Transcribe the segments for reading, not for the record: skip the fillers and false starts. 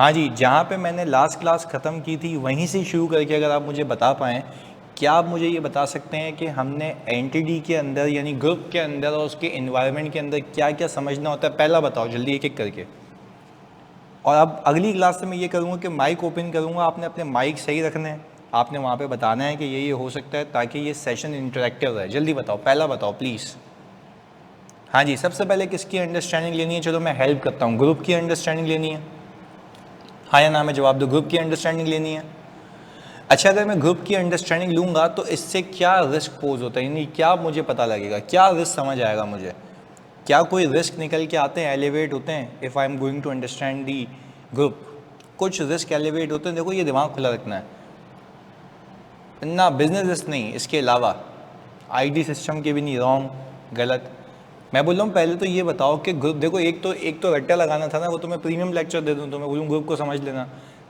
हाँ जी, जहाँ पे मैंने लास्ट क्लास ख़त्म की थी वहीं से शुरू करके अगर आप मुझे बता पाएँ, क्या आप मुझे ये बता सकते हैं कि हमने एंटिटी के अंदर यानी ग्रुप के अंदर और उसके एनवायरनमेंट के अंदर क्या क्या समझना होता है, पहला बताओ जल्दी एक एक करके। और अब अगली क्लास से मैं ये करूँगा कि माइक ओपन करूँगा, आपने अपने माइक सही रखने हैं, आपने वहाँ पे बताना है कि ये हो सकता है, ताकि ये सेशन इंटरेक्टिव रहे। जल्दी बताओ, पहला बताओ प्लीज़। हाँ जी, सबसे पहले किसकी अंडरस्टैंडिंग लेनी है? चलो मैं हेल्प करता हूँ, ग्रुप की अंडरस्टैंडिंग लेनी है। हाँ या ना में जवाब दो, ग्रुप की अंडरस्टैंडिंग लेनी है। अच्छा, अगर मैं ग्रुप की अंडरस्टैंडिंग लूँगा तो इससे क्या रिस्क पोज होता है, यानी क्या मुझे पता लगेगा, क्या रिस्क समझ आएगा मुझे, क्या कोई रिस्क निकल के आते हैं, एलिवेट होते हैं? If I am going to understand the group, कुछ रिस्क एलिवेट होते हैं। देखो ये दिमाग खुला रखना है ना, बिजनेस रिस्क नहीं, इसके अलावा आईटी सिस्टम के भी नहीं, रॉन्ग, गलत। मैं बोल रहा हूँ पहले तो ये बताओ कि ग्रुप, देखो एक तो रट्टा लगाना था ना, वो तो मैं प्रीमियम लेक्चर दे दूँ तो मैं बोलूँ ग्रुप को समझ लेना।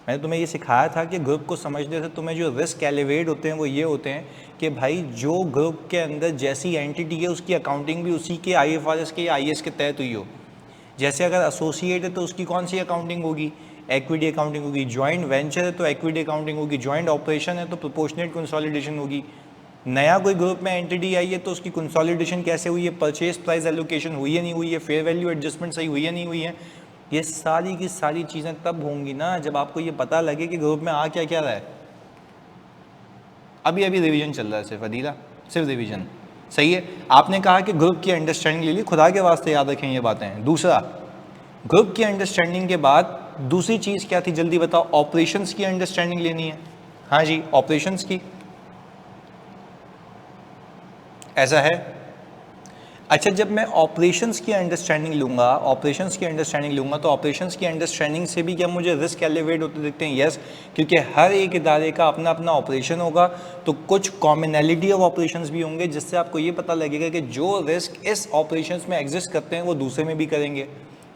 मैंने तुम्हें ये सिखाया था कि ग्रुप को समझने से तुम्हें जो रिस्क एलिवेट होते हैं वो ये होते हैं कि भाई जो ग्रुप के अंदर जैसी एंटिटी है उसकी अकाउंटिंग भी उसी के IFRS के या IS के तहत हुई हो। जैसे अगर एसोसिएट है तो उसकी कौन सी अकाउंटिंग होगी? इक्विटी अकाउंटिंग होगी। जॉइंट वेंचर है तो इक्विटी अकाउंटिंग होगी। जॉइंट ऑपरेशन है तो प्रोपोर्शनेट कंसोलिडेशन होगी। नया कोई ग्रुप में एंटिटी आई है तो उसकी कंसोलिडेशन कैसे हुई है, परचेज प्राइस एलोकेशन हुई है नहीं हुई है, फेयर वैल्यू एडजस्टमेंट सही हुई है नहीं हुई है, ये सारी की सारी चीज़ें तब होंगी ना जब आपको ये पता लगे कि ग्रुप में आ क्या क्या रहा है। अभी अभी रिवीजन चल रहा है सिर्फ अदीला, सिर्फ रिवीजन। सही है, आपने कहा कि ग्रुप की अंडरस्टैंडिंग ले ली, खुदा के वास्ते याद रखें ये बातें। दूसरा, ग्रुप की अंडरस्टैंडिंग के बाद दूसरी चीज़ क्या थी, जल्दी बताओ? ऑपरेशंस की अंडरस्टैंडिंग लेनी है। हाँ जी, ऑपरेशंस की, ऐसा है। अच्छा, जब मैं ऑपरेशंस की अंडरस्टैंडिंग लूँगा, तो ऑपरेशंस की अंडरस्टैंडिंग से भी क्या मुझे रिस्क एलिवेट होते दिखते हैं? यस, क्योंकि हर एक इदारे का अपना अपना ऑपरेशन होगा तो कुछ कॉमनैलिटी ऑफ ऑपरेशंस भी होंगे, जिससे आपको ये पता लगेगा कि जो रिस्क इस ऑपरेशंस में एग्जिस्ट करते हैं वो दूसरे में भी करेंगे।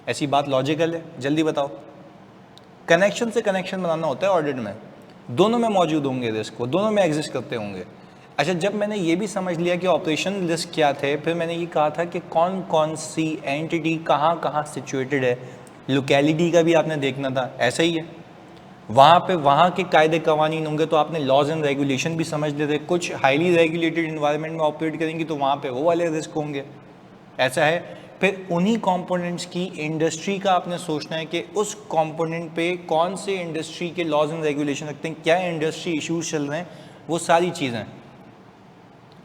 ऐसी बात लॉजिकल है? जल्दी बताओ। कनेक्शन से कनेक्शन बनाना होता है ऑडिट में, दोनों में मौजूद होंगे रिस्क, वो दोनों में एग्जिस्ट करते होंगे। अच्छा, जब मैंने ये भी समझ लिया कि ऑपरेशन रिस्क क्या थे, फिर मैंने ये कहा था कि कौन कौन सी एंटिटी कहाँ कहाँ सिचुएटेड है, लोकेलिटी का भी आपने देखना था। ऐसा ही है, वहाँ पे वहाँ के कायदे कवानीन होंगे तो आपने लॉज एंड रेगुलेशन भी समझ लेते। कुछ हाईली रेगुलेटेड इन्वायरमेंट में ऑपरेट करेंगी तो वहाँ पे वो वाले रिस्क होंगे। ऐसा है। फिर उन्हीं कंपोनेंट्स की इंडस्ट्री का आपने सोचना है कि उस कंपोनेंट पे कौन से इंडस्ट्री के लॉज एंड रेगुलेशन रखते हैं, क्या इंडस्ट्री इश्यूज चल रहे हैं, वो सारी चीज़ें।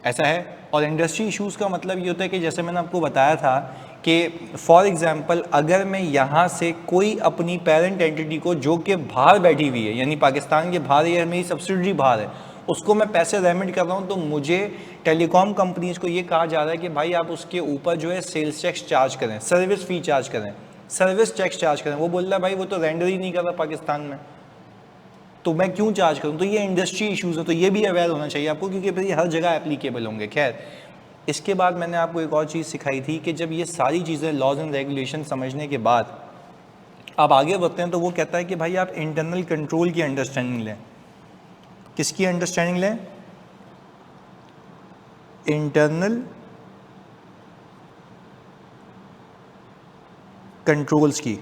ऐसा है। और इंडस्ट्री इश्यूज़ का मतलब ये होता है कि जैसे मैंने आपको बताया था कि फॉर एग्जांपल अगर मैं यहाँ से कोई अपनी पेरेंट एंटिटी को जो कि बाहर बैठी हुई है, यानी पाकिस्तान के बाहर या मेरी सब्सिडरी बाहर है, उसको मैं पैसे रेमिट कर रहा हूँ, तो मुझे टेलीकॉम कंपनीज को ये कहा जा रहा है कि भाई आप उसके ऊपर जो है सेल्स टैक्स चार्ज करें, सर्विस फी चार्ज करें, सर्विस टैक्स चार्ज करें। वो बोल रहा है भाई वो तो रेंडर ही नहीं कर रहा पाकिस्तान में, तो मैं क्यों चार्ज करूँ? तो ये इंडस्ट्री इश्यूज़ है, तो ये भी अवेयर होना चाहिए आपको, क्योंकि फिर ये हर जगह एप्लीकेबल होंगे। खैर, इसके बाद मैंने आपको एक और चीज़ सिखाई थी कि जब ये सारी चीज़ें लॉज एंड रेगुलेशन समझने के बाद आप आगे बढ़ते हैं तो वो कहता है कि भाई आप इंटरनल कंट्रोल की अंडरस्टैंडिंग लें। किसकी अंडरस्टैंडिंग लें? इंटरनल कंट्रोल्स की,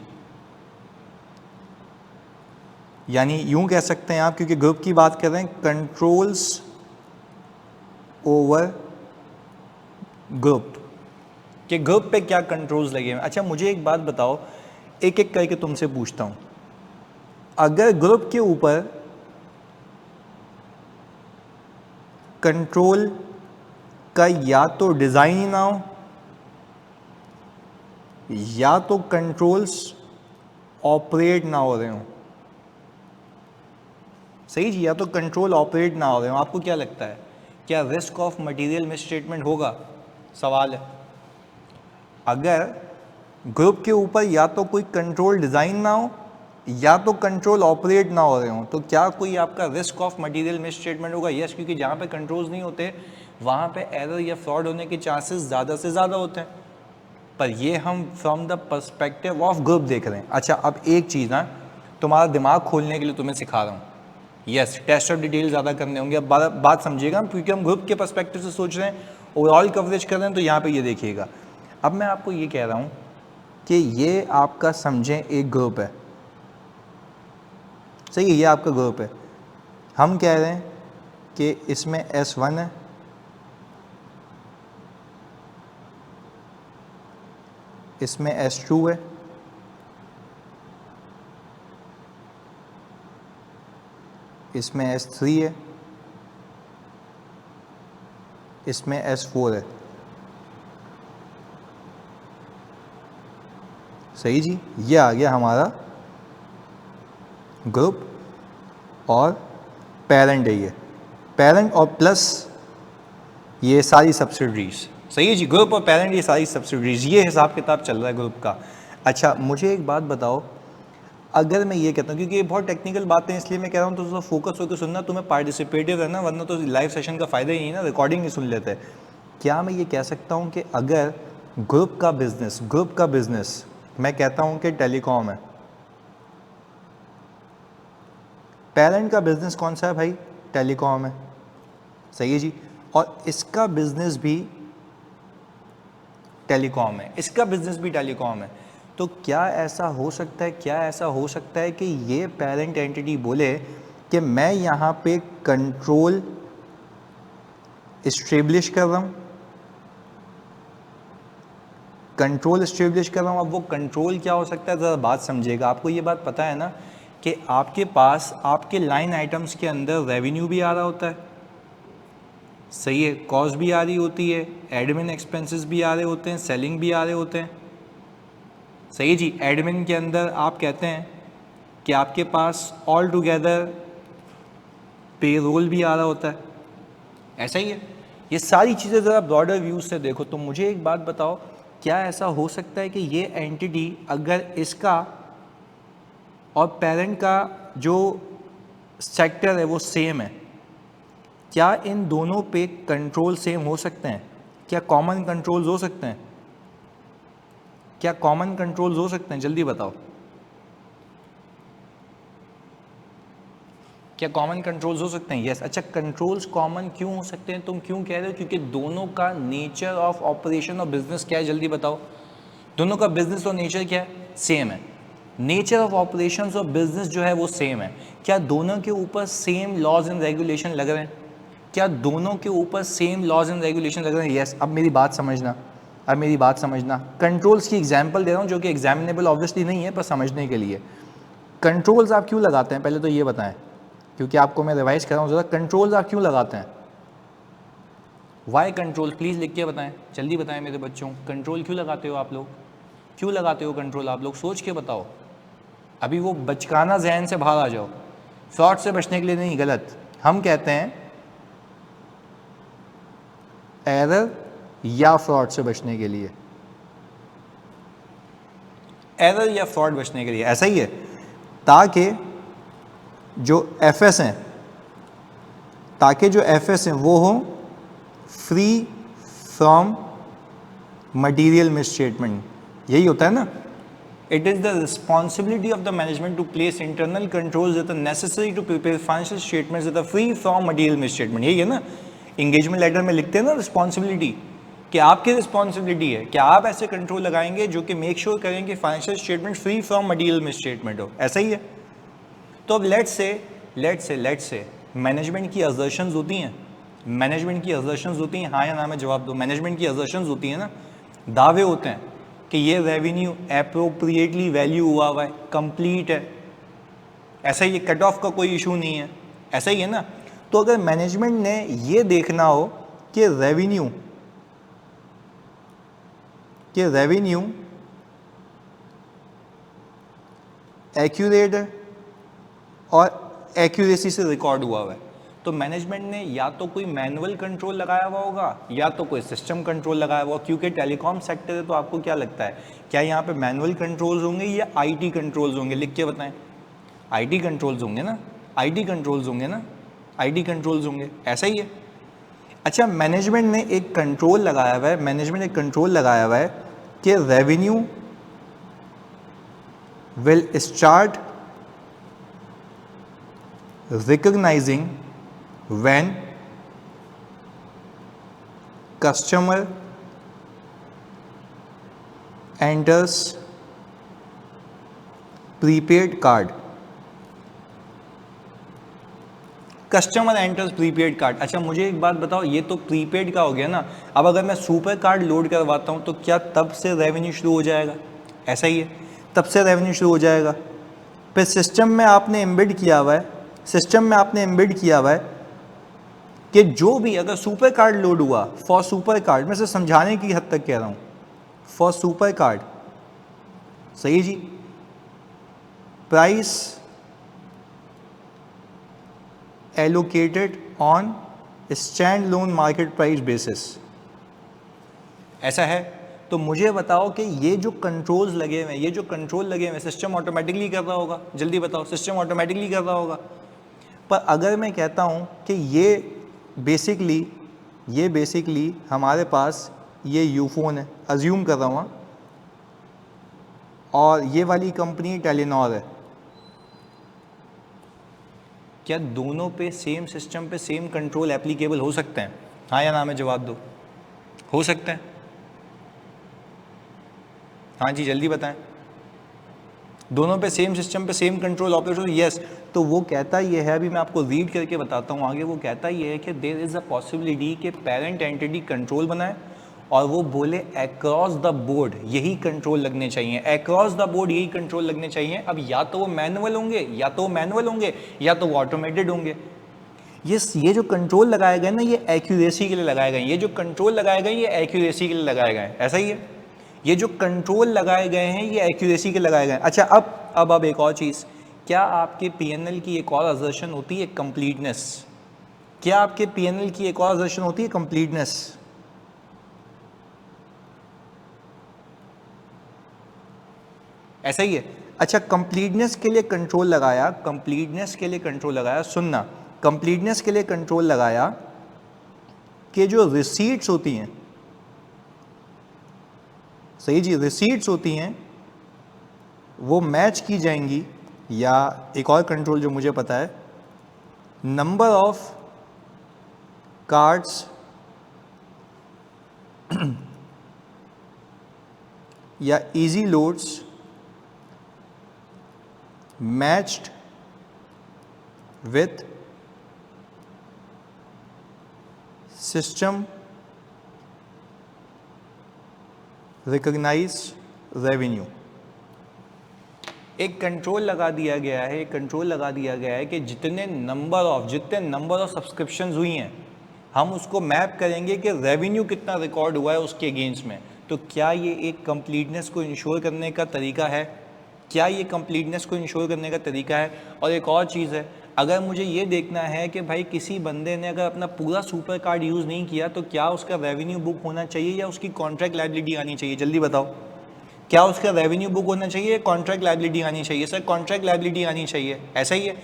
यानी यूं कह सकते हैं आप, क्योंकि ग्रुप की बात कर रहे हैं, कंट्रोल्स ओवर ग्रुप, कि ग्रुप पे क्या कंट्रोल्स लगे हैं। अच्छा, मुझे एक बात बताओ, एक एक करके तुमसे पूछता हूं, अगर ग्रुप के ऊपर कंट्रोल का या तो डिज़ाइन ही ना हो, या तो कंट्रोल्स ऑपरेट ना हो रहे हो, सही जी, या तो कंट्रोल ऑपरेट ना हो रहे हो, आपको क्या लगता है क्या रिस्क ऑफ मटेरियल मिसस्टेटमेंट होगा? सवाल है। अगर ग्रुप के ऊपर या तो कोई कंट्रोल डिज़ाइन ना हो या तो कंट्रोल ऑपरेट ना हो रहे हो, तो क्या कोई आपका रिस्क ऑफ मटेरियल मिसस्टेटमेंट होगा? यस, क्योंकि जहाँ पे कंट्रोल्स नहीं होते वहाँ पे एरर या फ्रॉड होने के चांसेस ज़्यादा से ज़्यादा होते हैं। पर ये हम from the perspective of group देख रहे हैं। अच्छा, अब एक चीज़ ना, तुम्हारा दिमाग खोलने के लिए तुम्हें सिखा रहा हूँ। यस, टेस्ट ऑफ डिटेल ज़्यादा करने होंगे। अब बात समझिएगा, क्योंकि हम ग्रुप के पर्सपेक्टिव से सोच रहे हैं, ओवरऑल कवरेज कर रहे हैं, तो यहाँ पे ये देखिएगा। अब मैं आपको ये कह रहा हूँ कि ये आपका समझें एक ग्रुप है, सही है, ये आपका ग्रुप है। हम कह रहे हैं कि इसमें S1 है, इसमें S2 है, इसमें S3 है, इसमें S4 है। सही जी, ये आ गया हमारा ग्रुप और पेरेंट है ये, पेरेंट और प्लस ये सारी सब्सिडरीज। सही है जी, ग्रुप और पेरेंट ये सारी सब्सिडरीज, ये हिसाब किताब चल रहा है ग्रुप का। अच्छा मुझे एक बात बताओ, अगर मैं ये कहता हूँ, क्योंकि ये बहुत टेक्निकल बातें हैं इसलिए मैं कह रहा हूँ तो थोड़ा फोकस होकर सुनना, तुम्हें पार्टिसिपेटिव रहना, वरना तो लाइव सेशन का फ़ायदा ही नहीं ना, रिकॉर्डिंग ही सुन लेते हैं। क्या मैं ये कह सकता हूँ कि अगर ग्रुप का बिजनेस मैं कहता हूँ कि टेलीकॉम है, पेरेंट का बिजनेस कौन सा है भाई? टेलीकॉम है। सही है जी, और इसका बिजनेस भी टेलीकॉम है, इसका बिजनेस भी टेलीकॉम है। तो क्या ऐसा हो सकता है कि ये पेरेंट एंटिटी बोले कि मैं यहाँ पे कंट्रोल इस्टेब्लिश कर रहा हूँ, अब वो कंट्रोल क्या हो सकता है, ज़रा बात समझिएगा। आपको ये बात पता है ना कि आपके पास आपके लाइन आइटम्स के अंदर रेवेन्यू भी आ रहा होता है, सही है, कॉस्ट भी आ रही होती है, एडमिन एक्सपेंसेस भी आ रहे होते हैं, सेलिंग भी आ रहे होते हैं। सही है जी, एडमिन के अंदर आप कहते हैं कि आपके पास ऑल टुगेदर पेरोल भी आ रहा होता है, ऐसा ही है। ये सारी चीज़ें ज़रा ब्रॉडर व्यू से देखो। तो मुझे एक बात बताओ, क्या ऐसा हो सकता है कि ये एंटिटी अगर इसका और पेरेंट का जो सेक्टर है वो सेम है, क्या इन दोनों पे कंट्रोल सेम हो सकते हैं? क्या कॉमन कंट्रोल्स हो सकते हैं? क्या कॉमन कंट्रोल्स हो सकते हैं? जल्दी बताओ, क्या कॉमन कंट्रोल्स हो सकते हैं? यस। अच्छा, कंट्रोल्स कॉमन क्यों हो सकते हैं? तुम क्यों कह रहे हो? क्योंकि दोनों का नेचर ऑफ ऑपरेशन और बिजनेस क्या है? जल्दी बताओ, दोनों का बिजनेस और नेचर क्या है? सेम है। नेचर ऑफ ऑपरेशंस और बिजनेस जो है वो सेम है। क्या दोनों के ऊपर सेम लॉज एंड रेगुलेशन लग रहे हैं? क्या दोनों के ऊपर सेम लॉज एंड रेगुलेशन लग रहे हैं? यस। अब मेरी बात समझना, कंट्रोल्स की एग्जांपल दे रहा हूँ जो कि एग्जामिनेबल ऑब्वियसली नहीं है, पर समझने के लिए। कंट्रोल्स आप क्यों लगाते हैं, पहले तो ये बताएं, क्योंकि आपको मैं रिवाइज कर रहा हूँ ज़रा। कंट्रोल्स आप क्यों लगाते हैं? वाई कंट्रोल, प्लीज़ लिख के बताएं, जल्दी बताएं मेरे बच्चों, कंट्रोल क्यों लगाते हो आप लोग? क्यों लगाते हो कंट्रोल आप लोग? सोच के बताओ, अभी वो बचकाना जहन से बाहर आ जाओ। फ्रॉड से बचने के लिए नहीं, गलत। हम कहते हैं एरर या फ्रॉड से बचने के लिए, एरर या फ्रॉड बचने के लिए, ऐसा ही है, ताकि जो एफएस हैं, वो हो फ्री फ्रॉम मटीरियल मिसस्टेटमेंट। यही होता है ना। It is the responsibility of the management to place internal controls that are necessary to prepare financial statements that are free from material misstatement. यही है ना, इंगेजमेंट लेटर में लिखते हैं ना रिस्पॉन्सिबिलिटी, कि आपकी रिस्पॉन्सिबिलिटी है कि आप ऐसे कंट्रोल लगाएंगे जो कि मेक श्योर करें कि financial statement free from material misstatement हो, ऐसा ही है। तो अब लेट्स से मैनेजमेंट की असर्शंस होती हैं, हाँ या ना में जवाब दो। मैनेजमेंट की असर्शंस होती हैं ना, दावे होते हैं कि ये रेवेन्यू एप्रोप्रिएटली वैल्यू हुआ है, कंप्लीट है, ऐसा ही, कट ऑफ का कोई इशू नहीं है, ऐसा ही है ना। तो अगर मैनेजमेंट ने ये देखना हो कि रेवेन्यू एक्यूरेट है और एक्यूरेसी से रिकॉर्ड हुआ है, तो मैनेजमेंट ने या तो कोई मैनुअल कंट्रोल लगाया हुआ होगा या तो कोई सिस्टम कंट्रोल लगाया हुआ। क्योंकि टेलीकॉम सेक्टर है, तो आपको क्या लगता है, क्या यहाँ पे मैनुअल कंट्रोल्स होंगे या आईटी कंट्रोल्स होंगे? लिख के बताएं। आईटी कंट्रोल्स होंगे ना, आईटी कंट्रोल्स होंगे, ऐसा ही है। अच्छा, मैनेजमेंट ने एक कंट्रोल लगाया हुआ है कि revenue will start recognizing when customer enters prepaid card, customer enters prepaid card. अच्छा मुझे एक बात बताओ, ये तो प्रीपेड का हो गया ना, अब अगर मैं सुपर कार्ड लोड करवाता हूँ तो क्या तब से रेवेन्यू शुरू हो जाएगा? ऐसा ही है, तब से रेवेन्यू शुरू हो जाएगा। फिर सिस्टम में आपने एम्बेड किया हुआ है, सिस्टम में आपने एम्बेड किया हुआ है कि जो भी अगर सुपर कार्ड लोड हुआ, फॉर सुपर कार्ड, मैं सिर्फ समझाने की हद तक कह रहा हूँ, फॉर सुपर कार्ड, सही जी, price allocated on standalone market price basis, ऐसा है। तो मुझे बताओ कि ये जो कंट्रोल्स लगे हुए हैं, ये जो कंट्रोल लगे हुए हैं, सिस्टम ऑटोमेटिकली कर रहा होगा? जल्दी बताओ, सिस्टम ऑटोमेटिकली कर रहा होगा। पर अगर मैं कहता हूँ कि ये बेसिकली हमारे पास ये यूफोन है, अज्यूम कर रहा हूँ, और ये वाली कंपनी टेलीनॉर है, क्या दोनों पे सेम सिस्टम पे सेम कंट्रोल एप्लीकेबल हो सकते हैं? हाँ या ना में जवाब दो। हो सकते हैं? हाँ जी जल्दी बताएं। दोनों पे सेम सिस्टम पे सेम कंट्रोल ऑपरेशन, यस। तो वो कहता ये है, अभी मैं आपको रीड करके बताता हूँ आगे, वो कहता ये है कि देयर इज़ अ पॉसिबिलिटी कि पेरेंट एंटिटी कंट्रोल बनाए और वो बोले अक्रॉस द बोर्ड यही कंट्रोल लगने चाहिए, अक्रॉस द बोर्ड यही कंट्रोल लगने चाहिए। अब या तो वो मैनुअल होंगे, या तो वो ऑटोमेटेड होंगे। ये जो कंट्रोल लगाए गए ना, ये एक्यूरेसी के लिए लगाए गए, ये जो कंट्रोल लगाए गए ये एक्यूरेसी के लिए लगाए गए, ऐसा ही है। ये जो कंट्रोल लगाए गए हैं ये एक्यूरेसी के लगाए गए। अच्छा अब एक और चीज़, क्या आपके पीएनएल की एक और असर्शन होती है कंप्लीटनेस? क्या आपके पीएनएल की एक और असर्शन होती है कंप्लीटनेस? ऐसा ही है। अच्छा कंप्लीटनेस के लिए कंट्रोल लगाया, कंप्लीटनेस के लिए कंट्रोल लगाया, सुनना, कंप्लीटनेस के लिए कंट्रोल लगाया कि जो रिसीट्स होती हैं, सही जी, रिसीट्स होती हैं वो मैच की जाएंगी, या एक और कंट्रोल जो मुझे पता है, नंबर ऑफ कार्ड्स या easy loads matched with system recognized revenue. एक कंट्रोल लगा दिया गया है, कि जितने नंबर ऑफ सब्सक्रिप्शंस हुई हैं हम उसको मैप करेंगे कि रेवेन्यू कितना रिकॉर्ड हुआ है उसके अगेंस्ट में। तो क्या ये एक कंप्लीटनेस को इंश्योर करने का तरीका है? क्या ये कंप्लीटनेस को इंश्योर करने का तरीका है? और एक और चीज़ है, अगर मुझे ये देखना है कि भाई किसी बंदे ने अगर अपना पूरा सुपर कार्ड यूज़ नहीं किया तो क्या उसका रेवेन्यू बुक होना चाहिए या उसकी कॉन्ट्रैक्ट लायबिलिटी आनी चाहिए? जल्दी बताओ, क्या उसका रेवेन्यू बुक होना चाहिए, कॉन्ट्रैक्ट लायबिलिटी आनी चाहिए? सर कॉन्ट्रैक्ट लायबिलिटी आनी चाहिए, ऐसा ही है।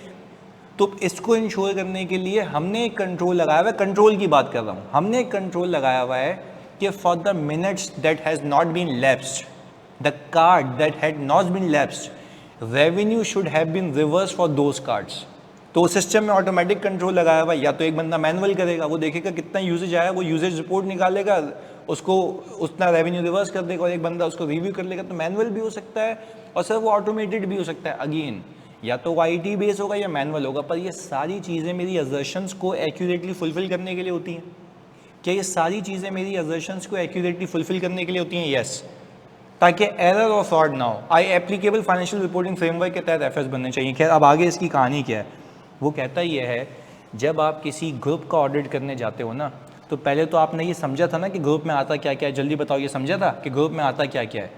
तो इसको इंश्योर करने के लिए हमने एक कंट्रोल लगाया हुआ है, कंट्रोल की बात कर रहा हूँ, हमने एक कंट्रोल लगाया हुआ है कि for the minutes that has not been lapsed, the card that had not been lapsed, revenue should have been reverse for those cards. तो सिस्टम में ऑटोमेटिक कंट्रोल लगाया हुआ, या तो एक बंदा मैनुअल करेगा, वो देखेगा कितना यूजेज आया, वो यूजेज रिपोर्ट निकालेगा, उसको उतना रेवेन्यू रिवर्स कर देगा, और एक बंदा उसको रिव्यू कर लेगा। तो मैनुअल भी हो सकता है और सर वो ऑटोमेटेड भी हो सकता है। अगेन या तो आईटी बेस होगा या मैनुअल होगा, पर ये सारी चीज़ें मेरी असर्शंस को एक्यूरेटली फुलफिल करने के लिए होती हैं। क्या ये सारी चीज़ें मेरी असर्शंस को एक्यूरेटली फुलफिल करने के लिए होती हैं? यस, ताकि एरर और फ्रॉड ना हो। आई एप्लीकेबल फाइनेंशियल रिपोर्टिंग फ्रेमवर्क के तहत एफएस बनने चाहिए। खैर अब आगे इसकी कहानी क्या है, वो कहता ये है, जब आप किसी ग्रुप का ऑडिट करने जाते हो ना, तो पहले तो आपने ये समझा था ना कि ग्रुप में आता क्या क्या है? जल्दी बताओ, ये समझा था कि ग्रुप में आता क्या क्या है?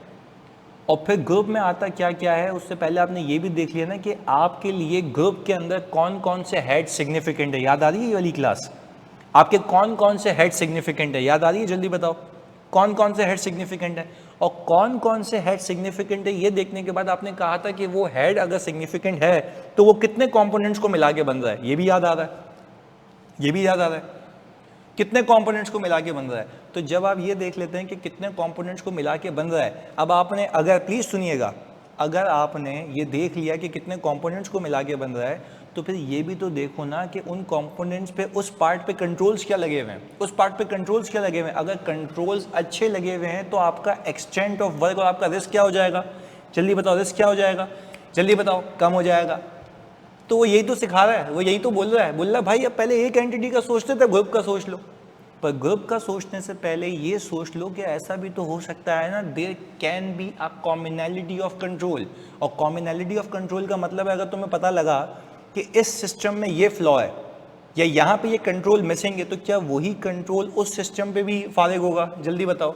और फिर ग्रुप में आता क्या क्या है उससे पहले आपने ये भी देख लिया ना कि आपके लिए ग्रुप के अंदर कौन कौन से हेड सिग्निफिकेंट है। याद आ रही है ये वाली क्लास? आपके कौन कौन से हेड सिग्निफिकेंट है, याद आ रही है? जल्दी बताओ कौन कौन से हेड सिग्निफिकेंट है। और कौन कौन से हेड सिग्निफिकेंट है ये देखने के बाद आपने कहा था कि वो हेड अगर सिग्निफिकेंट है तो वो कितने कंपोनेंट्स को मिला के बन रहा है, ये भी याद आ रहा है? ये भी याद आ रहा है कितने कंपोनेंट्स को मिला के बन रहा है। तो जब आप ये देख लेते हैं कि कितने कंपोनेंट्स को मिला के बन रहा है, अब आपने, अगर प्लीज सुनिएगा, अगर आपने ये देख लिया कि कितने कंपोनेंट्स को मिला के बन रहा है, तो फिर ये भी तो देखो ना कि उन कंपोनेंट्स पे, उस पार्ट पे कंट्रोल्स क्या लगे हुए हैं, उस पार्ट पे कंट्रोल्स क्या लगे हुए हैं। अगर कंट्रोल्स अच्छे लगे हुए हैं तो आपका एक्सटेंट ऑफ वर्क और आपका रिस्क क्या हो जाएगा? जल्दी बताओ, रिस्क क्या हो जाएगा? जल्दी बताओ, कम हो जाएगा। तो वो यही तो सिखा रहा है, वो यही तो बोल रहा है भाई अब पहले एक एंटिटी का सोचते थे, ग्रुप का सोच लो। पर ग्रुप का सोचने से पहले ये सोच लो कि ऐसा भी तो हो सकता है ना, there can be a commonality of control. और कॉम्बिनैलिटी ऑफ कंट्रोल का मतलब है अगर तुम्हें पता लगा कि इस सिस्टम में ये फ्लॉ है या यहाँ पे ये कंट्रोल मिसिंग है, तो क्या वही कंट्रोल उस सिस्टम पे भी फारिग होगा? जल्दी बताओ,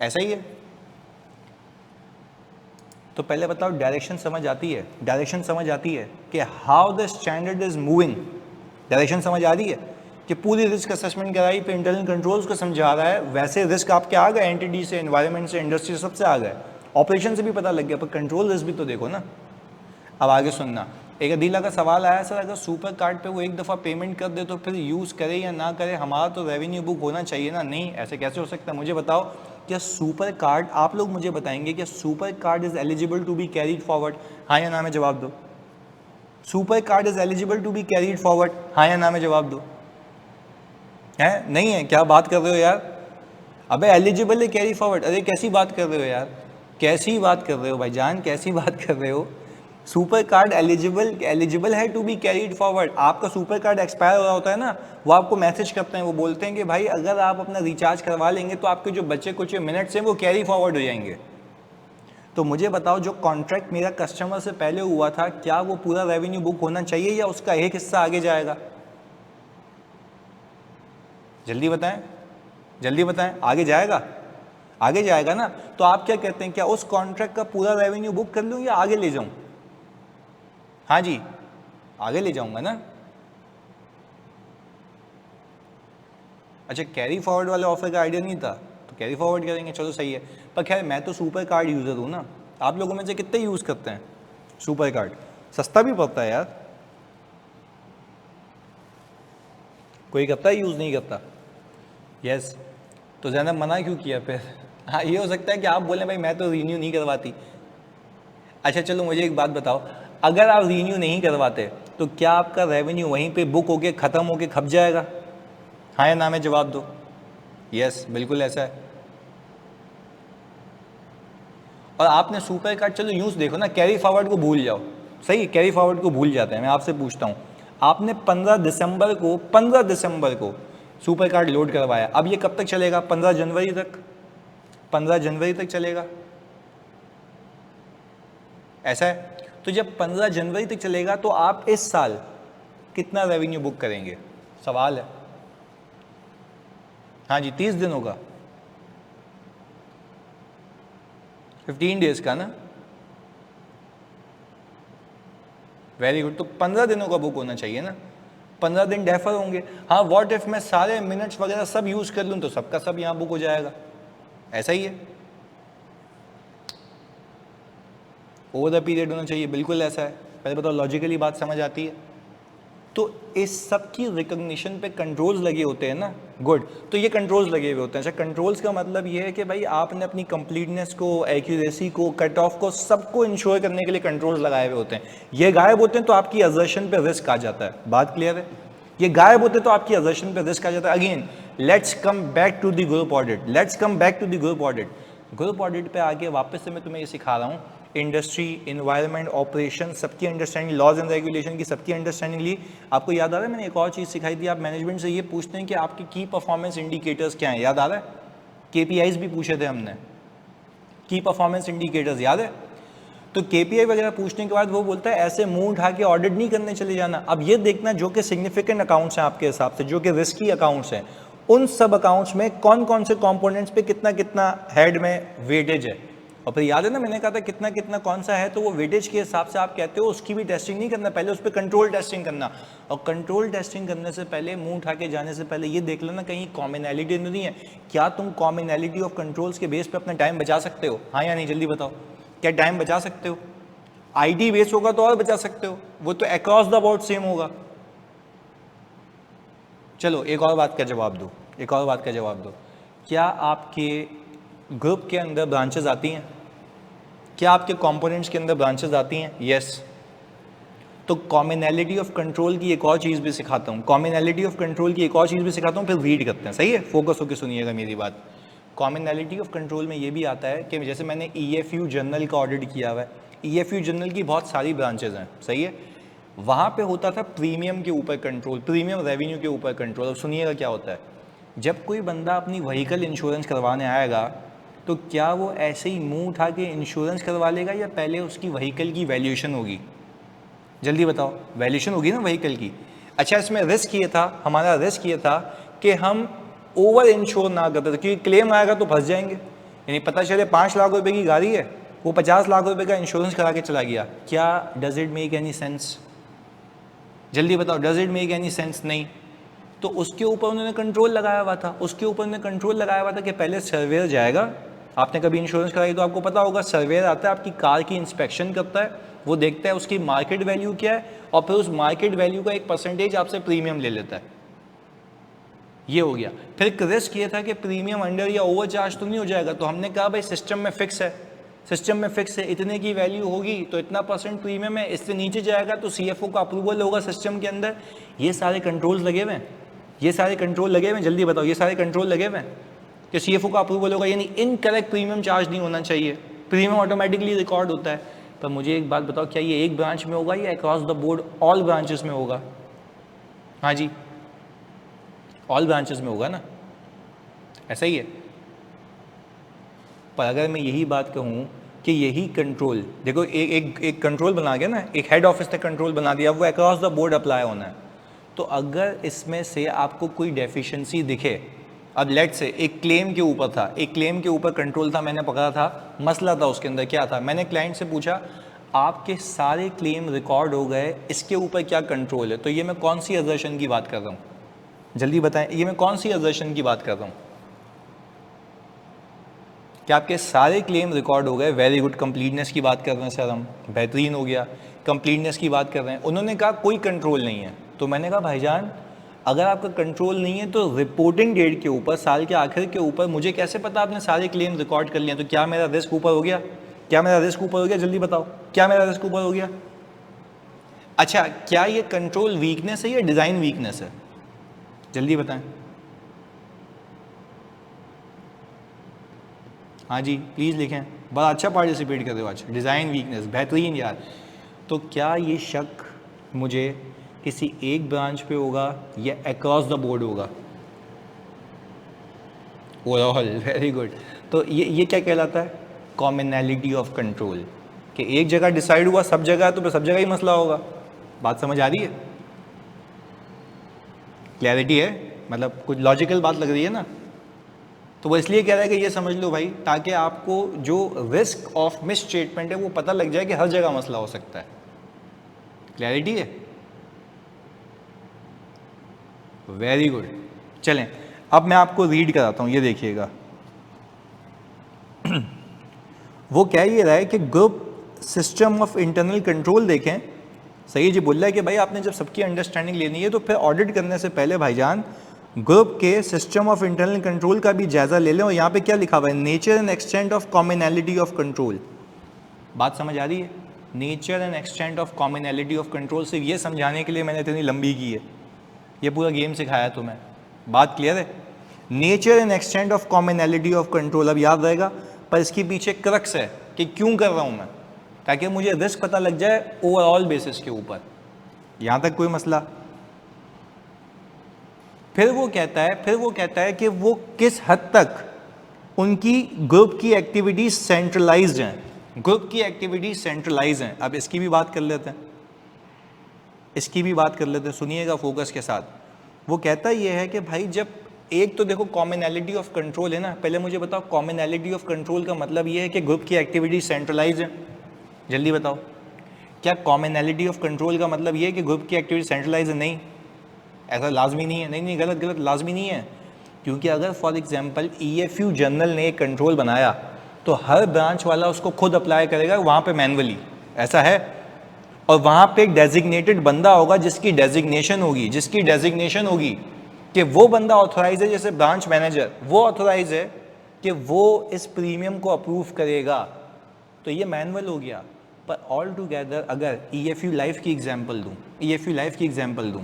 ऐसा ही है। तो पहले बताओ डायरेक्शन समझ आती है? डायरेक्शन समझ आती है कि how the standard is moving? Direction समझ आ रही है कि पूरी रिस्क असेसमेंट कराई पे इंटरनल कंट्रोल्स को समझा रहा है, वैसे रिस्क आपके आ गए, एंटिटी से, एनवायरनमेंट से, इंडस्ट्री से, सबसे आ गए, ऑपरेशन से भी पता लग गया, पर कंट्रोल रिस्क भी तो देखो ना। अब आगे सुनना, एक अदीला का सवाल आया, सर अगर सुपर कार्ड पे वो एक दफ़ा पेमेंट कर दे तो फिर यूज़ करे या ना करे, हमारा तो रेवेन्यू बुक होना चाहिए ना। नहीं, ऐसे कैसे हो सकता है? मुझे बताओ, क्या सुपर कार्ड, आप लोग मुझे बताएंगे क्या super card is eligible to be carried forward? हाँ या ना में जवाब दो। Super card is eligible to be carried forward? हाँ या ना में जवाब दो। है नहीं है? क्या बात कर रहे हो यार? अबे एलिजिबल है कैरी फॉरवर्ड? अरे कैसी बात कर रहे हो यार, कैसी बात कर रहे हो भाईजान, कैसी बात कर रहे हो? सुपर कार्ड एलिजिबल है टू बी कैरीड फॉरवर्ड। आपका सुपर कार्ड एक्सपायर हो रहा होता है ना, वो आपको मैसेज करते हैं, वो बोलते हैं कि भाई अगर आप अपना रिचार्ज करवा लेंगे तो आपके जो बचे कुछ मिनट्स हैं वो कैरी फॉरवर्ड हो जाएंगे। तो मुझे बताओ, जो कॉन्ट्रैक्ट मेरा कस्टमर से पहले हुआ था, क्या वो पूरा रेवेन्यू बुक होना चाहिए या उसका एक हिस्सा आगे जाएगा? जल्दी बताएं, जल्दी बताएं, आगे जाएगा? आगे जाएगा ना। तो आप क्या कहते हैं, क्या उस कॉन्ट्रैक्ट का पूरा रेवेन्यू बुक कर लूं या आगे ले जाऊं? हाँ जी, आगे ले जाऊंगा ना। अच्छा, कैरी फॉरवर्ड वाले ऑफर का आइडिया नहीं था, तो कैरी फॉरवर्ड करेंगे, चलो सही है। पर खैर मैं तो सुपर कार्ड यूज़र हूँ ना, आप लोगों में से कितने यूज़ करते हैं सुपर कार्ड? सस्ता भी पड़ता है यार, कोई करता है यूज़ नहीं करता? यस, तो ज़्यादा मना क्यों किया फिर? हाँ, ये हो सकता है कि आप बोलें भाई मैं तो रीन्यू नहीं करवाती। अच्छा चलो मुझे एक बात बताओ, अगर आप रीन्यू नहीं करवाते तो क्या आपका रेवेन्यू वहीं पे बुक होके ख़त्म होके खप जाएगा? हाँ या ना में जवाब दो। यस, बिल्कुल ऐसा है। और आपने सुपर कार्ड, चलो यूज़ देखो ना, कैरी फॉरवर्ड को भूल जाओ, सही, कैरी फॉरवर्ड को भूल जाते हैं। मैं आपसे पूछता हूँ, आपने 15 दिसंबर को सुपर कार्ड लोड करवाया, अब ये कब तक चलेगा? 15 जनवरी तक, 15 जनवरी तक चलेगा, ऐसा है। तो जब 15 जनवरी तक चलेगा तो आप इस साल कितना रेवेन्यू बुक करेंगे? सवाल है। हाँ जी, 30 दिनों का, 15 डेज का ना। वेरी गुड, तो 15 दिनों का बुक होना चाहिए ना, 15 दिन डेफर होंगे। हाँ, व्हाट इफ मैं सारे मिनट्स वगैरह सब यूज कर लूँ तो सबका सब यहाँ बुक हो जाएगा, ऐसा ही है। ओवर द पीरियड होना चाहिए, बिल्कुल ऐसा है। पहले बताओ, लॉजिकली बात समझ आती है? तो इस सब की रिकॉग्निशन पे कंट्रोल्स लगे होते हैं ना। गुड, तो ये कंट्रोल्स लगे हुए होते हैं। अच्छा, कंट्रोल्स का मतलब ये है कि भाई आपने अपनी कंप्लीटनेस को, एक्यूरेसी को, कट ऑफ को, सबको इंश्योर करने के लिए कंट्रोल्स लगाए हुए होते हैं। ये गायब होते हैं तो आपकी असर्शन पे रिस्क आ जाता है। बात क्लियर है? ये गायब होते तो आपकी असर्शन पे रिस्क आ जाता है। Again let's come back to the group audit, let's come back to the group audit. Group audit पे आगे वापस से मैं तुम्हें ये सिखा रहा हूँ, इंडस्ट्री, इन्वायरमेंट, ऑपरेशन, सबकी अंडरस्टैंडिंग, लॉज एंड रेगुलेशन की सबकी अंडरस्टैंडिंग ली। आपको याद आ रहा है मैंने एक और चीज़ सिखाई थी, आप मैनेजमेंट से ये पूछते हैं कि आपके की परफॉर्मेंस इंडिकेटर्स क्या हैं, याद आ रहा है? KPIs भी पूछे थे हमने, की परफॉर्मेंस इंडिकेटर्स, याद है? तो KPI वगैरह पूछने के बाद वो बोलता है ऐसे मुंह उठा के ऑडिट नहीं करने चले जाना। अब ये देखना जो कि सिग्निफिकेंट अकाउंट्स हैं आपके हिसाब से, जो कि रिस्की अकाउंट्स हैं, उन सब अकाउंट्स में कौन कौन से कंपोनेंट्स पे कितना कितना हेड में वेटेज है। और फिर याद है ना, मैंने कहा था कितना कितना कौन सा है, तो वो वेटेज के हिसाब से आप कहते हो उसकी भी टेस्टिंग नहीं करना, पहले उस पर कंट्रोल टेस्टिंग करना। और कंट्रोल टेस्टिंग करने से पहले, मुंह उठा के जाने से पहले ये देख लेना कहीं कॉमनैलिटी नहीं है। क्या तुम कॉमनैलिटी ऑफ कंट्रोल्स के बेस पे अपना टाइम बचा सकते हो? हाँ या नहीं, जल्दी बताओ, क्या टाइम बचा सकते हो? IT बेस होगा तो और बचा सकते हो, वो तो अक्रॉस द बोर्ड सेम होगा। चलो एक और बात का जवाब दो, एक और बात का जवाब दो, क्या आपके ग्रुप के अंदर ब्रांचेस आती हैं? क्या आपके कंपोनेंट्स के अंदर ब्रांचेस आती हैं? यस। तो कॉमनैलिटी ऑफ कंट्रोल की एक और चीज़ भी सिखाता हूँ, कॉमनैलिटी ऑफ कंट्रोल की एक और चीज़ भी सिखाता हूँ, फिर रीड करते हैं, सही है? फोकस होकर सुनिएगा मेरी बात। कॉमनैलिटी ऑफ कंट्रोल में ये भी आता है कि जैसे मैंने EFU जर्नल का ऑडिट किया हुआ है, EFU जर्नल की बहुत सारी ब्रांचेज हैं, सही है, वहाँ पे होता था प्रीमियम के ऊपर कंट्रोल, प्रीमियम रेवेन्यू के ऊपर कंट्रोल। अब सुनिएगा क्या होता है, जब कोई बंदा अपनी व्हीकल इंश्योरेंस करवाने आएगा तो क्या वो ऐसे ही मुंह उठा के इंश्योरेंस करवा लेगा या पहले उसकी व्हीकल की वैल्यूएशन होगी? जल्दी बताओ, वैल्यूएशन होगी ना व्हीकल की। अच्छा, इसमें रिस्क ये था, हमारा रिस्क ये था कि हम ओवर इंश्योर ना करते थे, क्योंकि क्लेम आएगा तो फंस जाएंगे। यानी पता चले 5 लाख रुपए की गाड़ी है, वो 50 लाख रुपए का इंश्योरेंस करा के चला गया, क्या does it make any sense? जल्दी बताओ, does it make any sense? नहीं। तो उसके ऊपर उन्होंने कंट्रोल लगाया हुआ था, उसके ऊपर उन्होंने कंट्रोल लगाया हुआ था कि पहले सर्वेयर जाएगा। आपने कभी इंश्योरेंस कराई तो आपको पता होगा, सर्वेयर आता है, आपकी कार की इंस्पेक्शन करता है, वो देखता है उसकी मार्केट वैल्यू क्या है और फिर उस मार्केट वैल्यू का एक परसेंटेज आपसे प्रीमियम ले लेता है। ये हो गया। फिर रिस्क ये था कि प्रीमियम अंडर या ओवर चार्ज तो नहीं हो जाएगा, तो हमने कहा भाई सिस्टम में फिक्स है, सिस्टम में फिक्स है, इतने की वैल्यू होगी तो इतना परसेंट प्रीमियम है, इससे नीचे जाएगा तो CFO का अप्रूवल होगा सिस्टम के अंदर। ये सारे कंट्रोल्स लगे हुए हैं, ये सारे कंट्रोल लगे हुए हैं। जल्दी बताओ, ये सारे कंट्रोल लगे हुए हैं कि CFO का अप्रूवल होगा, यानी इनकरेक्ट प्रीमियम चार्ज नहीं होना चाहिए, प्रीमियम ऑटोमेटिकली रिकॉर्ड होता है। पर मुझे एक बात बताओ, क्या ये एक ब्रांच में होगा या across the board all branches में होगा? हाँ जी, ऑल ब्रांचेस में होगा ना, ऐसा ही है। पर अगर मैं यही बात कहूँ कि यही कंट्रोल, देखो एक कंट्रोल बना गया ना, एक हेड ऑफिस तक कंट्रोल बना दिया, वो अक्रॉस द बोर्ड अप्लाई होना है। तो अगर इसमें से आपको कोई डेफिशिएंसी दिखे, अब लेट से एक क्लेम के ऊपर था, एक क्लेम के ऊपर कंट्रोल था, मैंने पकड़ा था, मसला था उसके अंदर क्या था, मैंने क्लाइंट से पूछा आपके सारे क्लेम रिकॉर्ड हो गए, इसके ऊपर क्या कंट्रोल है? तो ये मैं कौन सी असर्शन की बात कर रहा हूँ? जल्दी बताएं, ये मैं कौन सी असर्शन की बात कर रहा हूँ? कि आपके सारे क्लेम रिकॉर्ड हो गए, वेरी गुड, कंप्लीटनेस की बात कर रहे हैं सर हम, बेहतरीन हो गया, कंप्लीटनेस की बात कर रहे हैं। उन्होंने कहा कोई कंट्रोल नहीं है। तो मैंने कहा भाईजान, अगर आपका कंट्रोल नहीं है तो रिपोर्टिंग डेट के ऊपर, साल के आखिर के ऊपर मुझे कैसे पता आपने सारे क्लेम रिकॉर्ड कर लिए? तो क्या मेरा रिस्क ऊपर हो गया? क्या मेरा रिस्क ऊपर हो गया? जल्दी बताओ, क्या मेरा रिस्क ऊपर हो गया? अच्छा, क्या ये कंट्रोल वीकनेस है या डिज़ाइन वीकनेस है? जल्दी बताएं। हाँ जी, प्लीज़ लिखें, बड़ा अच्छा पार्टिसिपेट कर रहे हो आज। डिज़ाइन वीकनेस, बेहतरीन यार। तो क्या ये शक मुझे किसी एक ब्रांच पे होगा या अक्रॉस द बोर्ड होगा? Overall, very good. तो ये क्या कहलाता है? कॉमनैलिटी ऑफ कंट्रोल, कि एक जगह डिसाइड हुआ सब जगह, तो फिर सब जगह ही मसला होगा। बात समझ आ रही है? क्लैरिटी है? मतलब कुछ लॉजिकल बात लग रही है ना? तो वो इसलिए कह रहा है कि ये समझ लो भाई, ताकि आपको जो रिस्क ऑफ मिस स्टेटमेंट है वो पता लग जाए कि हर जगह मसला हो सकता है। क्लैरिटी है? Very good. चलें, अब मैं आपको रीड कराता हूँ, ये देखिएगा। वो कह ये रहा है कि group system of internal control देखें। सही जी बोल रहा है कि भाई आपने जब सबकी अंडरस्टैंडिंग लेनी है तो फिर ऑडिट करने से पहले भाईजान ग्रुप के सिस्टम ऑफ इंटरनल कंट्रोल का भी जायजा ले लें। और यहाँ पे क्या लिखा हुआ है? Nature and extent of commonality of control. बात समझ आ रही है? Nature and extent of commonality of control, सिर्फ ये समझाने के लिए मैंने इतनी लंबी की है, ये पूरा गेम सिखाया तुम्हें। बात क्लियर है? Nature and extent of commonality of control, अब याद रहेगा, पर इसके पीछे क्रक्स है कि क्यों कर रहा हूँ मैं, ताकि मुझे रिस्क पता लग जाए ओवरऑल बेसिस के ऊपर। यहाँ तक कोई मसला? फिर वो कहता है कि वो किस हद तक उनकी ग्रुप की एक्टिविटीज सेंट्रलाइज्ड हैं, ग्रुप की एक्टिविटीज सेंट्रलाइज हैं। अब इसकी भी बात कर लेते हैं, इसकी भी बात कर लेते हैं, सुनिएगा फोकस के साथ। वो कहता ये है कि भाई जब एक तो देखो कॉमनैलिटी ऑफ कंट्रोल है ना, पहले मुझे बताओ कॉमनैलिटी ऑफ कंट्रोल का मतलब ये है कि ग्रुप की एक्टिविटी सेंट्रलाइज है। जल्दी बताओ, क्या कॉमनैलिटी ऑफ कंट्रोल का मतलब ये है कि ग्रुप की एक्टिविटी सेंट्रलाइज है? नहीं, ऐसा लाजमी नहीं है। नहीं, गलत, लाजमी नहीं है। क्योंकि अगर फॉर एग्जांपल EFU जर्नल ने एक कंट्रोल बनाया तो हर ब्रांच वाला उसको खुद अप्लाई करेगा वहाँ पे मैनुअली, ऐसा है। और वहाँ पे एक डेजिग्नेटेड बंदा होगा जिसकी डेजिग्नेशन होगी कि वो बंदा ऑथोराइज है, जैसे ब्रांच मैनेजर वो ऑथोराइज है कि वो इस प्रीमियम को अप्रूव करेगा। तो ये मैनुअल हो गया। पर ऑल टुगेदर अगर EFU लाइफ की एग्जांपल दूं,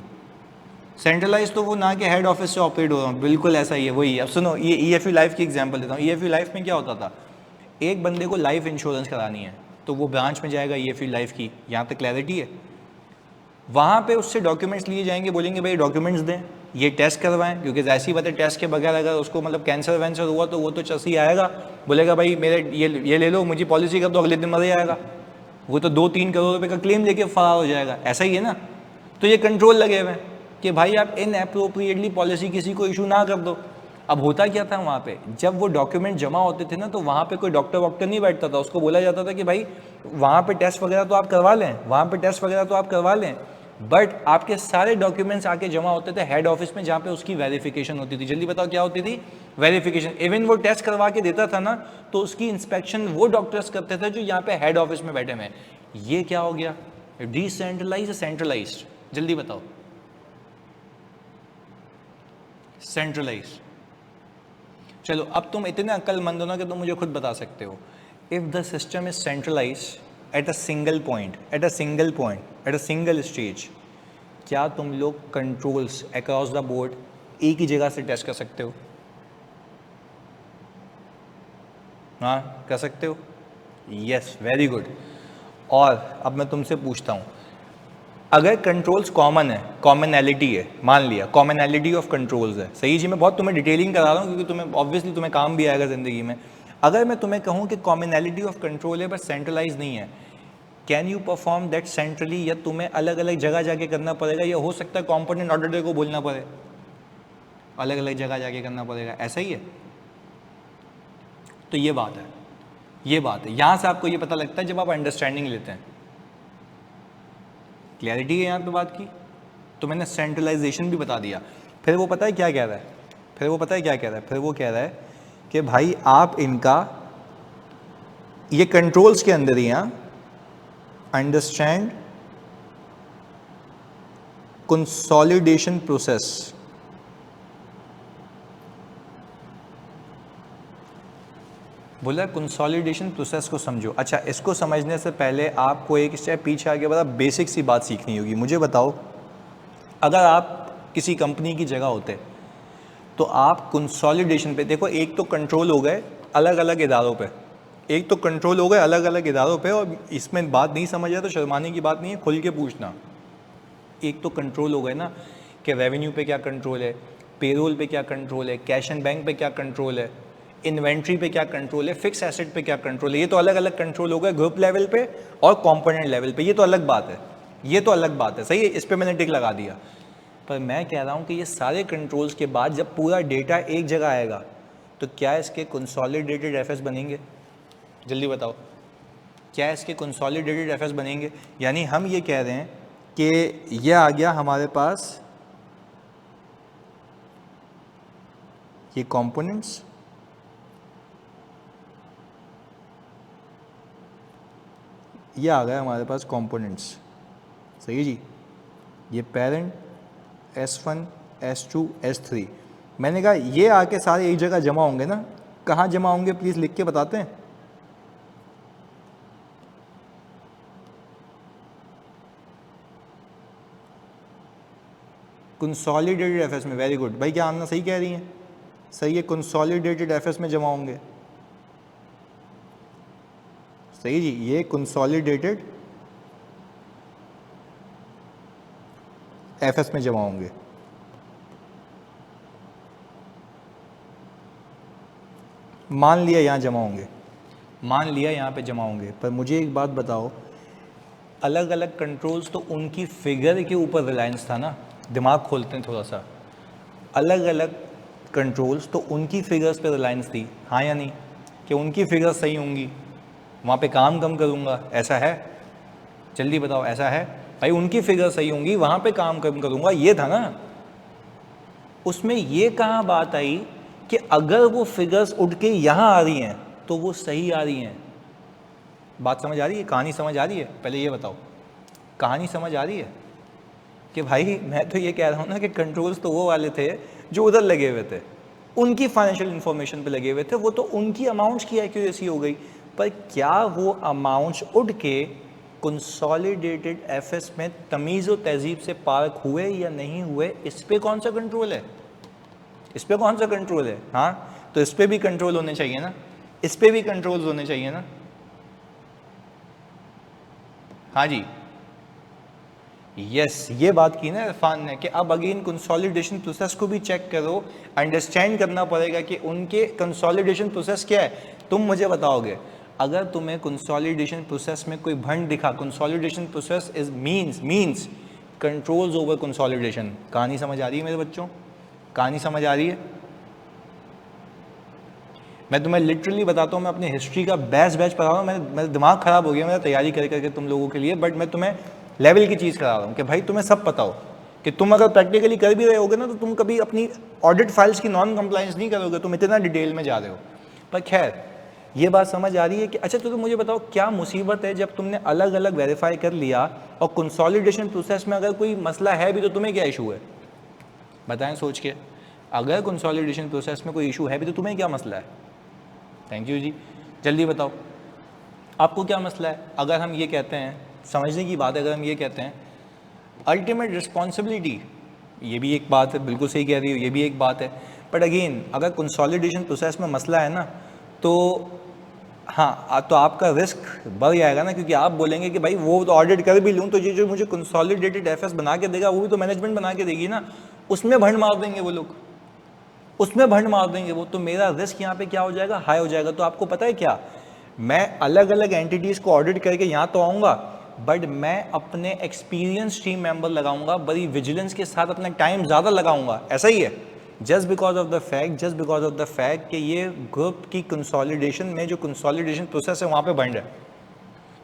सेंट्रलाइज तो वो ना कि हेड ऑफिस से ऑपरेट हो रहा हूँ, बिल्कुल ऐसा ही है, वही। अब सुनो, ये EFU लाइफ की एग्जांपल देता हूँ। EFU लाइफ में क्या होता था, एक बंदे को लाइफ इंश्योरेंस करानी है तो वो ब्रांच में जाएगा EFU लाइफ की, यहाँ तक क्लैरिटी है। वहाँ पे उससे डॉक्यूमेंट्स लिए जाएंगे, बोलेंगे भाई डॉक्यूमेंट्स दें, ये टेस्ट करवाएं, क्योंकि ऐसी बात है टेस्ट के बगैर अगर उसको मतलब कैंसर वैंसर हुआ तो वो तो चसी आएगा, बोलेगा भाई मेरे ये ले लो, मुझे पॉलिसी कर दो, अगले दिन मर ही आएगा, वो तो 2-3 करोड़ रुपये का क्लेम लेके फरार हो जाएगा, ऐसा ही है ना। तो ये कंट्रोल लगे हुए हैं कि भाई आप इनअप्रोप्रिएटली पॉलिसी किसी को इशू ना कर दो। अब होता क्या था वहाँ पे, जब वो डॉक्यूमेंट जमा होते थे ना तो वहाँ पे कोई डॉक्टर वॉक्टर नहीं बैठता था, उसको बोला जाता था कि भाई वहाँ पे टेस्ट वगैरह तो आप करवा लें, वहाँ पे टेस्ट वगैरह तो आप करवा लें, बट आपके सारे डॉक्यूमेंट्स आके जमा होते थे हेड ऑफिस में, जहाँ पे उसकी वेरिफिकेशन होती थी। जल्दी बताओ क्या होती थी, वेरिफिकेशन। इवन वो टेस्ट करवा के देता था ना तो उसकी इंस्पेक्शन वो डॉक्टर्स करते थे जो यहाँ पे हेड ऑफिस में बैठे हुए हैं। ये क्या हो गया, डिसेंट्रलाइज सेंट्रलाइज्ड? जल्दी बताओ। सेंट्रलाइज। चलो अब तुम इतने अक्लमंद हो ना कि तुम मुझे खुद बता सकते हो, if the system is centralize at a single point, at a single stage, क्या तुम लोग कंट्रोल्स अक्रॉस द बोर्ड एक ही जगह से टेस्ट कर सकते हो? हाँ कर सकते हो, यस, वेरी गुड। और अब मैं तुमसे पूछता हूँ, अगर कंट्रोल्स कॉमन है, कॉमनैलिटी है, मान लिया कॉमनैलिटी ऑफ कंट्रोल्स है, सही जी, मैं बहुत तुम्हें डिटेलिंग करा रहा हूँ क्योंकि तुम्हें ऑब्वियसली तुम्हें काम भी आएगा ज़िंदगी में। अगर मैं तुम्हें कहूँ कि कॉमनैलिटी ऑफ कंट्रोल है बट सेंट्रलाइज नहीं है, can you perform that centrally, या तुम्हें अलग अलग जगह जाके करना पड़ेगा, या हो सकता है कॉम्पोनेंट ऑर्डर को बोलना पड़े, अलग अलग जगह जाके करना पड़ेगा, ऐसा ही है? तो ये बात है, ये बात है, यहाँ से आपको ये पता लगता है जब आप अंडरस्टैंडिंग लेते हैं। क्लैरिटी है यहाँ पे बात की? तो मैंने सेंट्रलाइजेशन भी बता दिया। फिर वो पता है क्या कह रहा है, फिर वो कह रहा है कि भाई आप इनका ये कंट्रोल्स के अंदर ही यहाँ अंडरस्टैंड कंसोलिडेशन प्रोसेस। बोला कंसोलिडेशन प्रोसेस को समझो। अच्छा, इसको समझने से पहले आपको एक स्टेप पीछे आगे बड़ा बेसिक सी बात सीखनी होगी। मुझे बताओ, अगर आप किसी कंपनी की जगह होते तो आप कंसोलिडेशन पे, देखो एक तो कंट्रोल हो गए अलग अलग इदारों पे, एक तो कंट्रोल हो गए अलग अलग इदारों पे, और इसमें बात नहीं समझ आए तो शर्माने की बात नहीं है, खुल के पूछना। एक तो कंट्रोल हो गए ना कि रेवेन्यू पे क्या कंट्रोल है, पेरोल पे क्या कंट्रोल है, कैश एंड बैंक पे क्या कंट्रोल है, इन्वेंट्री पे क्या कंट्रोल है, फिक्स एसेट पे क्या कंट्रोल है। ये तो अलग अलग कंट्रोल हो गए ग्रुप लेवल पे और कंपोनेंट लेवल पे, ये तो अलग बात है, ये तो अलग बात है, सही है, इस पे मैंने टिक लगा दिया। पर मैं कह रहा हूँ कि ये सारे कंट्रोल्स के बाद जब पूरा डेटा एक जगह आएगा तो क्या इसके कंसोलिडेटेड एफएस बनेंगे? जल्दी बताओ, क्या इसके कंसोलिडेटेड एफएस बनेंगे? यानी हम ये कह रहे हैं कि ये आ गया हमारे पास ये कंपोनेंट्स, ये आ गया हमारे पास कंपोनेंट्स, सही है जी। ये पेरेंट S1 S2 S3, मैंने कहा ये आके सारे एक जगह जमा होंगे ना, कहाँ जमा होंगे प्लीज़ लिख के बताते हैं? कंसोलिडेटेड एफएस में। वेरी गुड भाई, क्या आना सही कह रही हैं, सही है, कंसोलिडेटेड एफएस में जमा होंगे, सही जी, ये कंसोलिडेटेड एफएस में जमा होंगे। मान लिया यहाँ जमा होंगे, मान लिया यहाँ पे जमा होंगे, पर मुझे एक बात बताओ, अलग अलग कंट्रोल्स तो उनकी फिगर के ऊपर रिलायंस था ना, दिमाग खोलते हैं थोड़ा सा, अलग अलग कंट्रोल्स तो उनकी फिगर्स पे रिलायंस थी, हाँ या नहीं, कि उनकी फिगर्स सही होंगी, वहाँ पे काम कम करूँगा, ऐसा है? जल्दी बताओ, ऐसा है भाई? उनकी फिगर सही होंगी, वहाँ पे काम कम करूँगा, ये था ना। उसमें ये कहाँ बात आई कि अगर वो फिगर्स उठ के यहाँ आ रही हैं तो वो सही आ रही हैं? बात समझ आ रही है, कहानी समझ आ रही है? पहले ये बताओ, कहानी समझ आ रही है? कि भाई मैं तो ये कह रहा हूँ ना कि कंट्रोल्स तो वो वाले थे जो उधर लगे हुए थे, उनकी फाइनेंशियल इन्फॉर्मेशन पे लगे हुए थे, वो तो उनकी अमाउंट्स की एक्यूरेसी हो गई, पर क्या वो अमाउंट्स उठ के कंसोलिडेटेड एफएस में तमीज़ व तहजीब से पार्क हुए या नहीं हुए, इस पे कौन सा कंट्रोल है? इस पे कौन सा कंट्रोल है? हाँ, तो इस पे भी कंट्रोल होने चाहिए ना, इस पे भी कंट्रोल होने चाहिए ना। हाँ जी, यस, ये बात की ना इरफान ने कि अब अगेन कंसोलिडेशन प्रोसेस को भी चेक करो, अंडरस्टैंड करना पड़ेगा कि उनके कंसोलिडेशन प्रोसेस क्या है। तुम मुझे बताओगे, अगर तुम्हें कंसोलिडेशन प्रोसेस में कोई भंड दिखा, consolidation process is means controls over consolidation. कहानी समझ आ रही है मेरे बच्चों? कहानी समझ आ रही है? मैं तुम्हें लिटरली बताता हूँ, मैं अपनी हिस्ट्री का बैच पढ़ा रहा हूँ, मेरा दिमाग ख़राब हो गया मेरा तैयारी करके तुम लोगों के लिए, बट मैं तुम्हें लेवल की चीज़ करा रहा हूँ कि भाई तुम्हें सब पता हो कि तुम अगर प्रैक्टिकली कर भी रहे होगे ना, तो तुम कभी अपनी ऑडिट फाइल्स की नॉन कंप्लाइंस नहीं करोगे, तुम इतना डिटेल में जा रहे हो। पर खैर, ये बात समझ आ रही है कि अच्छा, तो तुम मुझे बताओ क्या मुसीबत है जब तुमने अलग अलग वेरीफाई कर लिया और कंसोलिडेशन प्रोसेस में अगर कोई मसला है भी तो तुम्हें क्या इशू है? बताएं सोच के, अगर कंसोलिडेशन प्रोसेस में कोई इशू है भी तो तुम्हें क्या मसला है? थैंक यू जी, जल्दी बताओ आपको क्या मसला है? अगर हम ये कहते हैं, समझने की बात है, अगर हम ये कहते हैं अल्टीमेट रिस्पॉन्सिबिलिटी, ये भी एक बात है, बिल्कुल सही कह रही हो, ये भी एक बात है, बट अगेन अगर कंसोलिडेशन प्रोसेस में मसला है ना, तो हाँ, तो आपका रिस्क बढ़ जाएगा ना, क्योंकि आप बोलेंगे कि भाई वो तो ऑडिट कर भी लूँ तो ये जो मुझे कंसोलिडेटेड एफएस बना के देगा वो भी तो मैनेजमेंट बना के देगी ना, उसमें भंड मार देंगे वो लोग, उसमें भंड मार देंगे वो, तो मेरा रिस्क यहाँ पे क्या हो जाएगा? हाई हो जाएगा। तो आपको पता है क्या, मैं अलग अलग एंटिटीज़ को ऑडिट करके यहाँ तो आऊँगा, बट मैं अपने एक्सपीरियंस टीम मेंबर लगाऊंगा, बड़ी विजिलेंस के साथ अपना टाइम ज़्यादा लगाऊंगा। ऐसा ही है, just because of the fact कि ये ग्रुप की कंसोलिडेशन में जो कंसोलिडेशन प्रोसेस है वहाँ पे भंड है,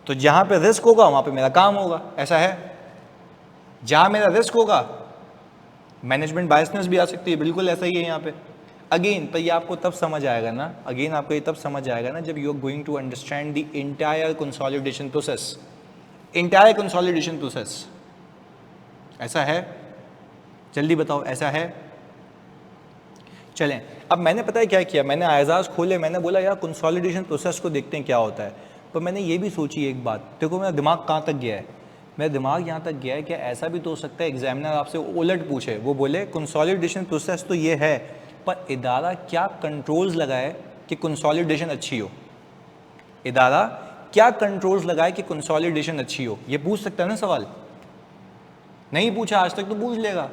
तो जहाँ पे रिस्क होगा वहाँ पे मेरा काम होगा। ऐसा है, जहाँ मेरा रिस्क होगा मैनेजमेंट बायसनेस भी आ सकती है, बिल्कुल ऐसा ही है यहाँ पे। अगेन पर ये आपको तब समझ आएगा ना, अगेन आपको ये तब समझ आएगा ना जब you are going to understand the entire consolidation process, entire consolidation process. ऐसा है? जल्दी बताओ, ऐसा है? चलें, अब मैंने पता है क्या किया, मैंने आयजाज़ खोले, मैंने बोला यार कंसोलिडेशन प्रोसेस को देखते हैं क्या होता है। तो मैंने ये भी सोची एक बात, देखो मेरा दिमाग कहाँ तक गया है, मेरा दिमाग यहाँ तक गया है कि ऐसा भी तो हो सकता है एग्जामिनर आपसे उलट पूछे, वो बोले कंसोलिडेशन प्रोसेस तो ये है, पर इदारा क्या कंट्रोल्स लगाए कि कंसोलिडेशन अच्छी हो? इदारा क्या कंट्रोल्स लगाए कि कंसोलिडेशन अच्छी हो? ये पूछ सकता है ना सवाल? नहीं पूछा आज तक तो पूछ लेगा,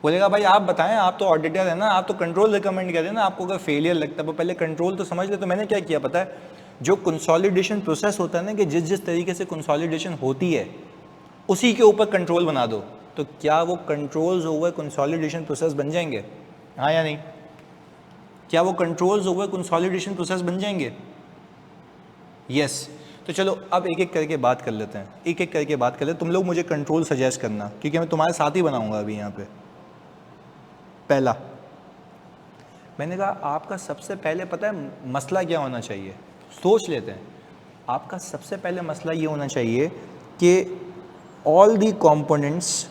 बोलेगा भाई आप बताएं, आप तो ऑडिटर है ना, आप तो कंट्रोल रिकमेंड करें ना, आपको अगर फेलियर लगता है तो पहले कंट्रोल तो समझ ले। तो मैंने क्या किया पता है, जो कंसोलिडेशन प्रोसेस होता है ना, कि जिस तरीके से कंसोलिडेशन होती है उसी के ऊपर कंट्रोल बना दो, तो क्या वो कंट्रोल्स ओवर कंसोलिडेशन प्रोसेस बन जाएंगे? हाँ या नहीं? क्या वो कंट्रोल्स ओवर कंसोलिडेशन प्रोसेस बन जाएंगे? यस। तो चलो अब एक एक करके बात कर लेते हैं, एक एक करके बात कर लेते हैं। तुम लोग मुझे कंट्रोल सजेस्ट करना, क्योंकि मैं तुम्हारे साथ ही बनाऊंगा अभी यहाँ पे। पहला मैंने कहा आपका सबसे पहले पता है मसला क्या होना चाहिए? सोच लेते हैं, आपका सबसे पहले मसला ये होना चाहिए कि all the components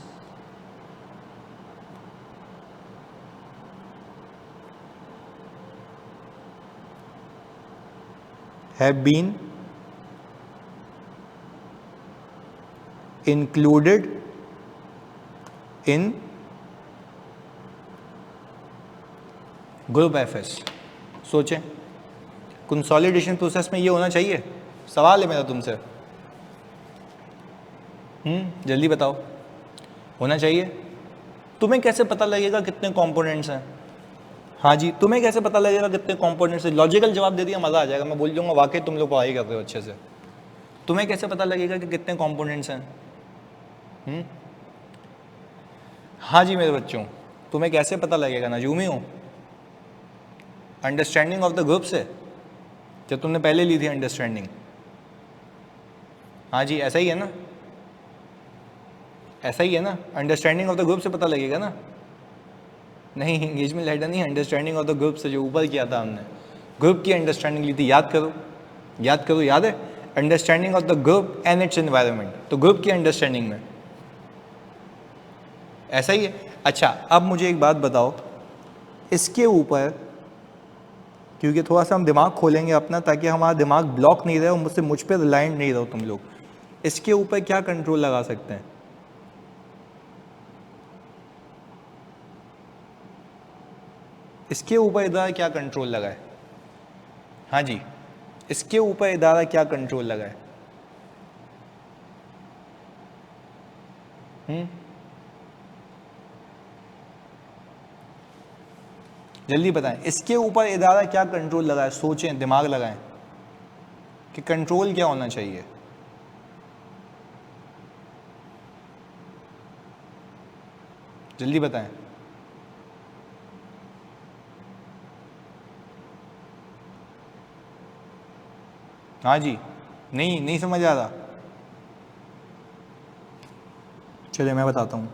have been included in group FS. सोचें, कंसोलिडेशन प्रोसेस में ये होना चाहिए? सवाल है मेरा तुमसे, जल्दी बताओ, होना चाहिए? तुम्हें कैसे पता लगेगा कितने कंपोनेंट्स हैं? हाँ जी, तुम्हें कैसे पता लगेगा कितने कंपोनेंट्स हैं? लॉजिकल जवाब दे दिया, मज़ा आ जाएगा, मैं बोल दूंगा वाकई तुम लोग पढ़ाई कर रहे हो अच्छे से। तुम्हें कैसे पता लगेगा कि कितने कंपोनेंट्स हैं? हाँ जी मेरे बच्चों, तुम्हें कैसे पता लगेगा? नजूमी हो? अंडरस्टैंडिंग ऑफ द ग्रुप से, जब तुमने पहले ली थी अंडरस्टैंडिंग। हाँ जी, ऐसा ही है ना, ऐसा ही है ना, अंडरस्टैंडिंग ऑफ द ग्रुप से पता लगेगा ना। नहीं, इंगेजमेंट लेटर नहीं, अंडरस्टैंडिंग ऑफ द ग्रुप से जो ऊपर किया था हमने, ग्रुप की अंडरस्टैंडिंग ली थी, याद करो, याद करो, याद है? Understanding of the group and it's environment, तो ग्रुप की अंडरस्टैंडिंग में ऐसा ही है। अच्छा, अब मुझे एक बात बताओ, इसके ऊपर, क्योंकि थोड़ा सा हम दिमाग खोलेंगे अपना, ताकि हमारा दिमाग ब्लॉक नहीं रहे और मुझ पे रिलायंट नहीं रहो तुम लोग। इसके ऊपर क्या कंट्रोल लगा सकते हैं? इसके ऊपर इदारा क्या कंट्रोल लगाए? हाँ जी, इसके ऊपर इदारा क्या कंट्रोल लगाए? जल्दी बताएं, इसके ऊपर इदारा क्या कंट्रोल लगाए? सोचें, दिमाग लगाएं कि कंट्रोल क्या होना चाहिए। जल्दी बताएं। हाँ जी, नहीं समझ आ रहा। चलिए मैं बताता हूँ।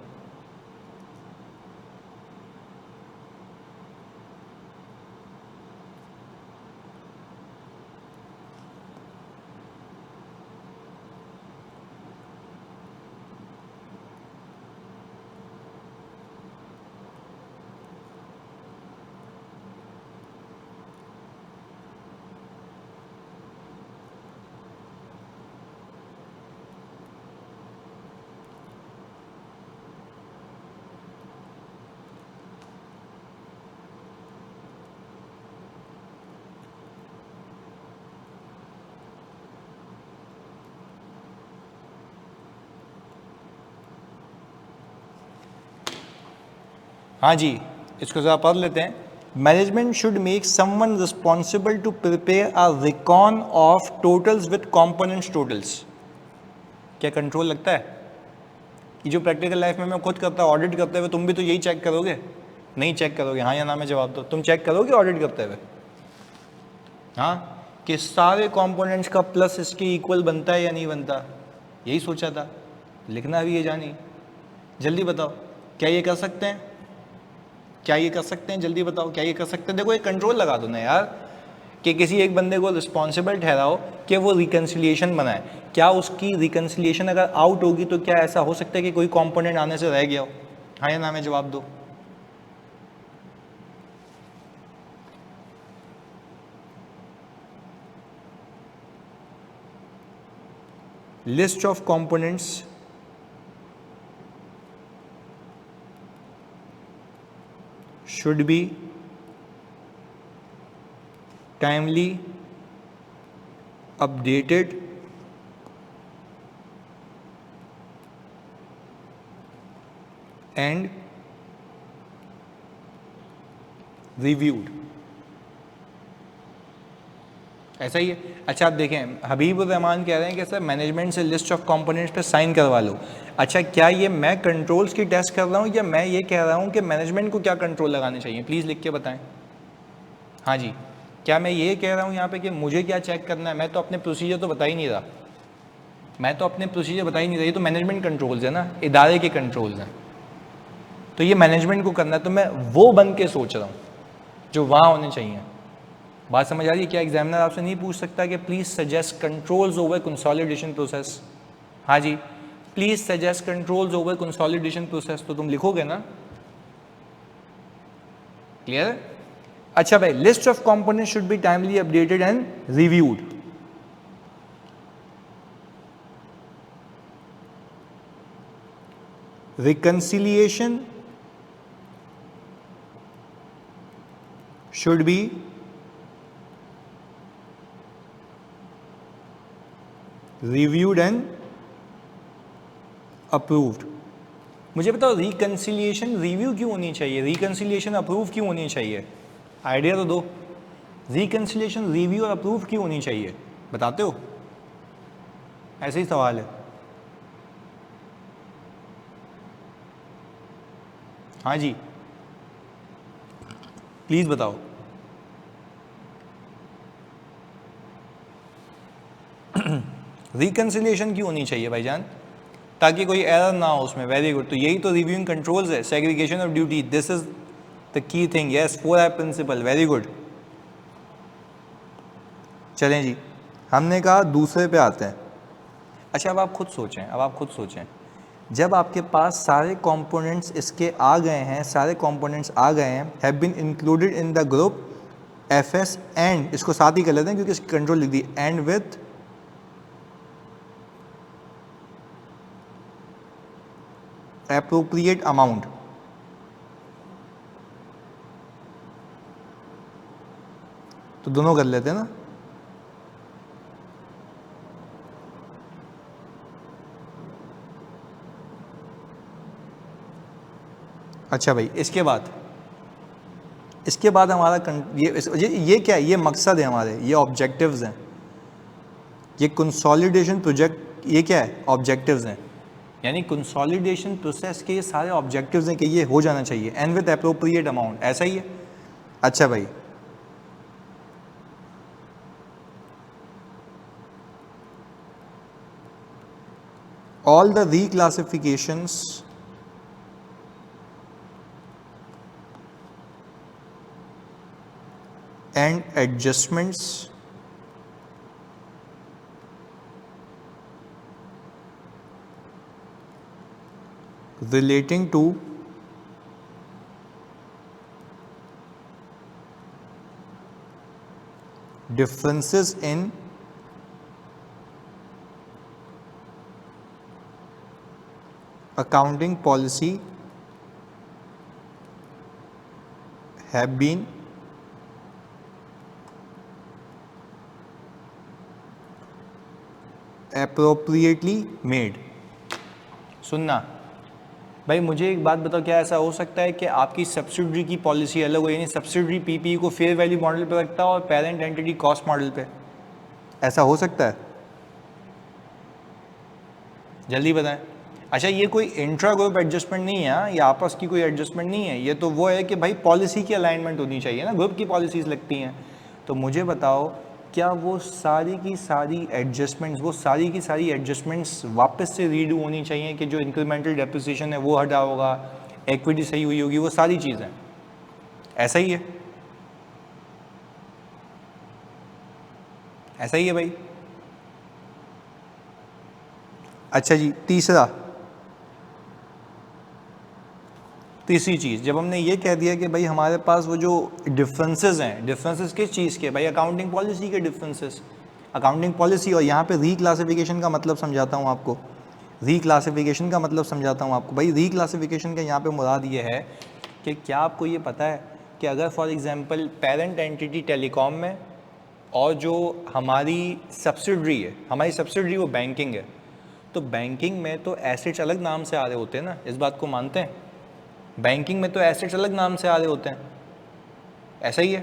हाँ जी, इसको ज़रा पढ़ लेते हैं। Management should make someone responsible to prepare a recon of totals with components totals. क्या कंट्रोल लगता है कि जो प्रैक्टिकल लाइफ में मैं खुद करता हूँ, ऑडिट करते हुए तुम भी तो यही चेक करोगे? नहीं चेक करोगे? हाँ या ना में जवाब दो। तुम चेक करोगे ऑडिट करते हुए? हाँ, कि सारे कंपोनेंट्स का प्लस इसके इक्वल बनता है या नहीं बनता? यही सोचा था, लिखना भी ये जानी। जल्दी बताओ, क्या ये कर सकते हैं? क्या ये कर सकते हैं? जल्दी बताओ, क्या ये कर सकते हैं? देखो एक कंट्रोल लगा दो ना यार, कि किसी एक बंदे को रिस्पॉन्सिबल ठहराओ कि वो रिकन्सिलिएशन बनाए। क्या उसकी रिकन्सिलिएशन अगर आउट होगी तो क्या ऐसा हो सकता है कि कोई कंपोनेंट आने से रह गया हो? हाँ या ना में जवाब दो। List of components should be timely updated and reviewed। ऐसा ही है। अच्छा आप देखें, हबीब रहमान कह रहे हैं कि सर मैनेजमेंट से लिस्ट ऑफ कंपोनेंट्स पे साइन करवा लो। अच्छा, क्या ये मैं कंट्रोल्स की टेस्ट कर रहा हूँ या मैं ये कह रहा हूँ कि मैनेजमेंट को क्या कंट्रोल लगाने चाहिए? प्लीज़ लिख के बताएं। हाँ जी, क्या मैं ये कह रहा हूँ यहाँ पे कि मुझे क्या चेक करना है? मैं तो अपने प्रोसीजर तो बता ही नहीं रहा, मैं तो अपने प्रोसीजर बता ही नहीं रहा। ये तो मैनेजमेंट कंट्रोल्स है ना, इदारे के कंट्रोल्स हैं, तो ये मैनेजमेंट को करना है। तो मैं वो बन के सोच रहा हूँ जो वहाँ होने चाहिए। बात समझ आ रही है? क्या एग्जामिनर आपसे नहीं पूछ सकता कि please suggest controls over consolidation process? हाँ जी, please suggest controls over consolidation process, तो तुम लिखोगे ना? क्लियर है? अच्छा भाई, list of components should be timely updated and reviewed. Reconciliation should be reviewed and approved। मुझे बताओ, रिकंसिलिएशन रिव्यू क्यों होनी चाहिए? रिकंसिलिएशन अप्रूव क्यों होनी चाहिए? आइडिया तो दो। रिकंसिलिएशन रिव्यू और अप्रूव क्यों होनी चाहिए? बताते हो? ऐसे ही सवाल है। हाँ जी, प्लीज़ बताओ। रिकंसिलिएशन क्यों होनी चाहिए भाईजान? ताकि कोई एरर ना हो उसमें। वेरी गुड, तो यही तो रिव्यूइंग कंट्रोल्स है, segregation of duty. This is the key thing. Yes, 4I principle, very good. चलें जी, हमने कहा दूसरे पे आते हैं। अच्छा अब आप खुद सोचें, जब आपके पास सारे कंपोनेंट्स इसके आ गए हैं, सारे कंपोनेंट्स आ गए हैं, have been included in the group FS and, इसको साथ ही कर लेते हैं क्योंकि इसकी कंट्रोल लिख दी, एंड विथ appropriate amount, तो दोनों कर लेते हैं ना। अच्छा भाई, इसके बाद हमारा ये क्या है, ये मकसद है हमारे, ये ऑब्जेक्टिव्स हैं, ये कंसोलिडेशन प्रोजेक्ट, ये क्या है, ऑब्जेक्टिव्स हैं, यानी कंसोलिडेशन प्रोसेस के ये सारे ऑब्जेक्टिव्स हैं कि ये हो जाना चाहिए, एंड विद एप्रोप्रिएट अमाउंट, ऐसा ही है। अच्छा भाई, all the reclassifications and adjustments relating to differences in accounting policy have been appropriately made। सुनना भाई, मुझे एक बात बताओ, क्या ऐसा हो सकता है कि आपकी सब्सिडरी की पॉलिसी अलग हो, यानी सब्सिडरी पीपी को फेयर वैल्यू मॉडल पे रखता है और पेरेंट एंटिटी कॉस्ट मॉडल पे, ऐसा हो सकता है? जल्दी बताएं। अच्छा, ये कोई इंट्रा ग्रुप एडजस्टमेंट नहीं है, ये आपस की कोई एडजस्टमेंट नहीं है, ये तो वो है कि भाई पॉलिसी की अलाइनमेंट होनी चाहिए ना, ग्रुप की पॉलिसीज लगती हैं। तो मुझे बताओ, क्या वो सारी की सारी एडजस्टमेंट्स वापस से रीडू होनी चाहिए कि जो इंक्रीमेंटल डेप्रिसिएशन है वो हटा होगा, इक्विटी सही हुई होगी, वो सारी चीज़ें, ऐसा ही है? ऐसा ही है भाई। अच्छा जी, तीसरी चीज़, जब हमने ये कह दिया कि भाई हमारे पास वो जो डिफरेंसेस हैं, डिफरेंसेस किस चीज़ के भाई, अकाउंटिंग पॉलिसी के डिफरेंसेस, अकाउंटिंग पॉलिसी। और यहाँ पे रीक्लासिफिकेशन का मतलब समझाता हूँ आपको, रीक्लासिफिकेशन का मतलब समझाता हूँ आपको। भाई रीक्लासिफिकेशन का यहाँ पे मुराद ये है कि क्या आपको ये पता है कि अगर for example parent entity telecom में और जो हमारी सब्सिडरी है, हमारी सब्सिडरी वो बैंकिंग है, तो बैंकिंग में तो एसेट्स अलग नाम से आ रहे होते हैं ना, इस बात को मानते हैं? बैंकिंग में तो एसेट्स अलग नाम से आ रहे होते हैं, ऐसा ही है?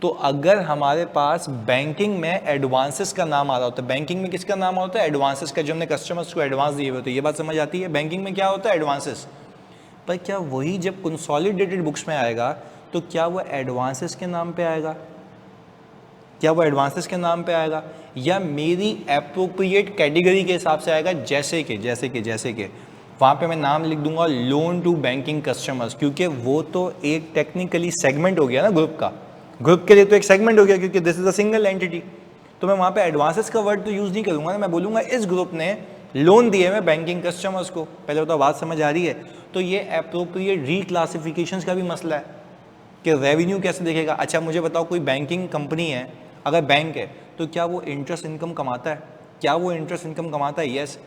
तो अगर हमारे पास बैंकिंग में एडवांसेस का नाम आ रहा होता है, बैंकिंग में किसका नाम होता है, एडवांसेस का, जो हमने कस्टमर्स को एडवांस दिए हुए होते हैं, ये बात समझ आती है? बैंकिंग में क्या होता है, एडवांसेस। पर क्या वही जब कंसोलिडेटेड बुक्स में आएगा तो क्या वो एडवांसेस के नाम पे आएगा? क्या वो एडवांसेस के नाम पे आएगा या मेरी एप्रोप्रिएट कैटेगरी के हिसाब से आएगा? जैसे कि वहाँ पे मैं नाम लिख दूंगा लोन टू बैंकिंग कस्टमर्स, क्योंकि वो तो एक टेक्निकली सेगमेंट हो गया ना ग्रुप का, ग्रुप के लिए तो एक सेगमेंट हो गया, क्योंकि this is a single entity. तो मैं वहाँ पे एडवांसेस का वर्ड तो यूज़ नहीं करूँगा ना, मैं बोलूँगा इस ग्रुप ने लोन दिए हुए बैंकिंग कस्टमर्स को। पहले तो बात समझ आ रही है? तो ये एप्रोप्रिएट रीक्लासिफिकेशंस का भी मसला है कि रेवेन्यू कैसे देखेगा। अच्छा मुझे बताओ, कोई बैंकिंग कंपनी है, अगर बैंक है, तो क्या वो इंटरेस्ट इनकम कमाता है? क्या वो इंटरेस्ट इनकम कमाता है? यस।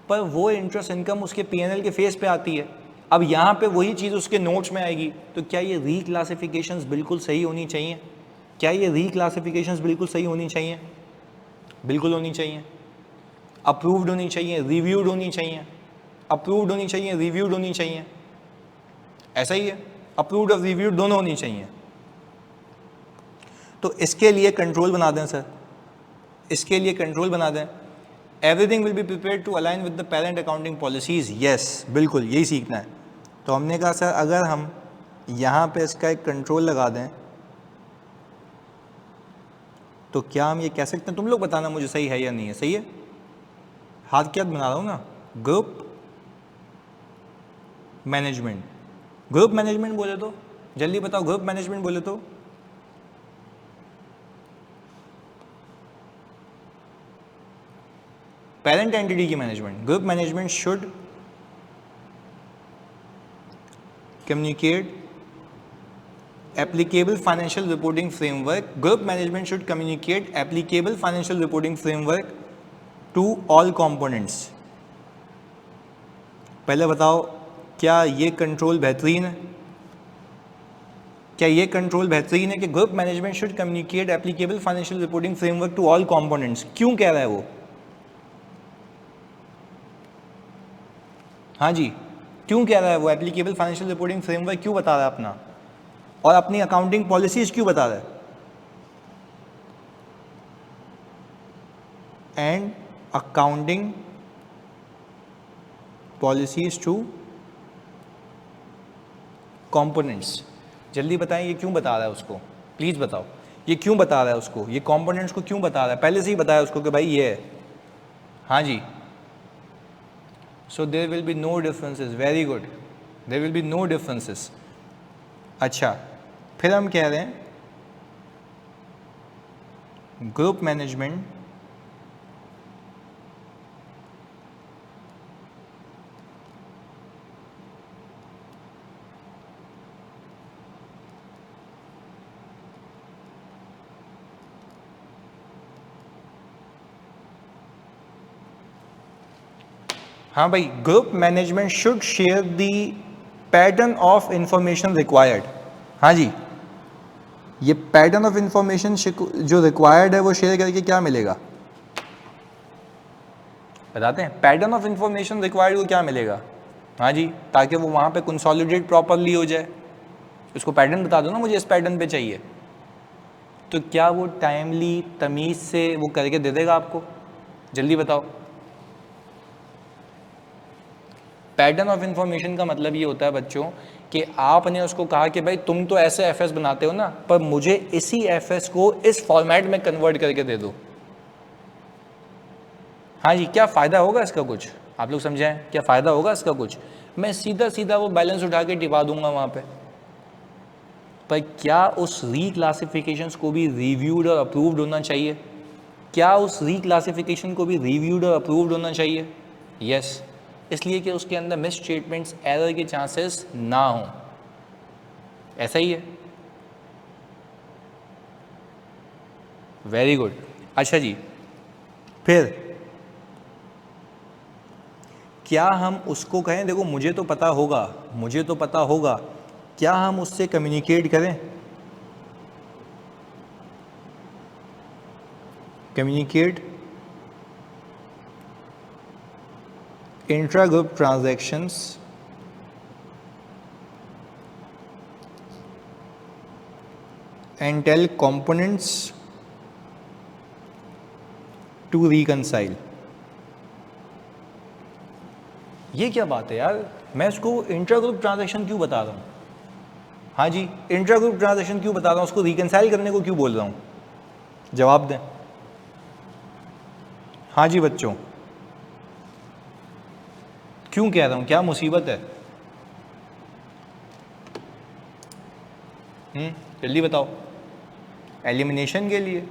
पर वो इंटरेस्ट इनकम उसके पीएनएल के फेस पे आती है। अब यहाँ पे वही चीज़ उसके नोट्स में आएगी, तो क्या ये रीक्लासिफिकेशंस बिल्कुल सही होनी चाहिए? क्या ये रीक्लासिफिकेशंस बिल्कुल सही होनी चाहिए? बिल्कुल होनी चाहिए। अप्रूव्ड होनी चाहिए, रिव्यूड होनी चाहिए, अप्रूव्ड होनी चाहिए, रिव्यूड होनी चाहिए, ऐसा ही है? अप्रूव्ड और रिव्यूड दोनों होनी चाहिए। तो इसके लिए कंट्रोल बना दें सर, इसके लिए कंट्रोल बना दें, everything will be prepared to align with the parent accounting policies. Yes, बिल्कुल यही सीखना है। तो हमने कहा सर अगर हम यहाँ पे इसका एक कंट्रोल लगा दें तो क्या हम ये कह सकते हैं, तुम लोग बताना मुझे सही है या नहीं है? सही है? हाथ क्या बना रहा हूँ ना, ग्रुप मैनेजमेंट, ग्रुप मैनेजमेंट बोले तो जल्दी बताओ, ग्रुप मैनेजमेंट बोले तो पेरेंट एंटिटी की management. Group management should communicate applicable financial reporting framework. Group management should communicate applicable financial reporting framework to all components. पहले बताओ, क्या ये कंट्रोल बेहतरीन है? क्या ये कंट्रोल बेहतरीन है कि group management should communicate applicable financial reporting framework to all components? क्यों कह रहा है वो? हाँ जी, क्यों कह रहा है वो? एप्लीकेबल फाइनेंशियल रिपोर्टिंग फ्रेमवर्क क्यों बता रहा है अपना, और अपनी अकाउंटिंग पॉलिसीज क्यों बता रहा है? And accounting policies two components. जल्दी बताएं, ये क्यों बता रहा है उसको? प्लीज बताओ, ये क्यों बता रहा है उसको? ये कंपोनेंट्स को क्यों बता रहा है? पहले से ही बताया उसको कि भाई ये है। हाँ जी, so there will be no differences. Very good, there will be no differences. अच्छा, फिर हम कह रहे हैं ग्रुप मैनेजमेंट हाँ भाई, group management should share the pattern of information required. हाँ जी, ये पैटर्न ऑफ इंफॉर्मेशन जो रिक्वायर्ड है वो शेयर करके क्या मिलेगा बताते हैं? पैटर्न ऑफ इंफॉर्मेशन रिक्वायर्ड को क्या मिलेगा? हाँ जी, ताकि वो वहाँ पे कंसोलिडेट प्रॉपरली हो जाए। उसको पैटर्न बता दो ना, मुझे इस पैटर्न पे चाहिए, तो क्या वो टाइमली तमीज़ से वो करके दे देगा आपको? जल्दी बताओ। पैटर्न ऑफ इंफॉर्मेशन का मतलब ये होता है बच्चों कि आपने उसको कहा कि भाई तुम तो ऐसे एफएस बनाते हो ना, पर मुझे इसी एफएस को इस फॉर्मेट में कन्वर्ट करके दे दो। हाँ जी, क्या फ़ायदा होगा इसका? कुछ आप लोग समझाएं, क्या फ़ायदा होगा इसका कुछ? मैं सीधा सीधा वो बैलेंस उठा के टिपा दूंगा वहाँ पे, पर क्या उस रीक्लासिफिकेशंस को भी रिव्यूड और अप्रूव्ड होना चाहिए? क्या उस रीक्लासिफिकेशन को भी रिव्यूड और अप्रूव्ड होना चाहिए? यस, इसलिए कि उसके अंदर मिस स्टेटमेंट्स, एरर के चांसेस ना हों। ऐसा ही है। Very good. अच्छा जी, फिर क्या हम उसको कहें देखो मुझे तो पता होगा, मुझे तो पता होगा, क्या हम उससे कम्युनिकेट करें? Communicate intra group transactions and tell components to reconcile। ये क्या बात है यार, मैं इसको इंट्रा ग्रुप ट्रांजैक्शन क्यों बता रहा हूँ? हाँ जी, इंट्रा ग्रुप ट्रांजैक्शन क्यों बता रहा हूँ? उसको रिकनसाइल करने को क्यों बोल रहा हूँ? जवाब दें। हाँ जी बच्चों, क्यों कह रहा हूँ? क्या मुसीबत है? जल्दी बताओ। एलिमिनेशन के लिए,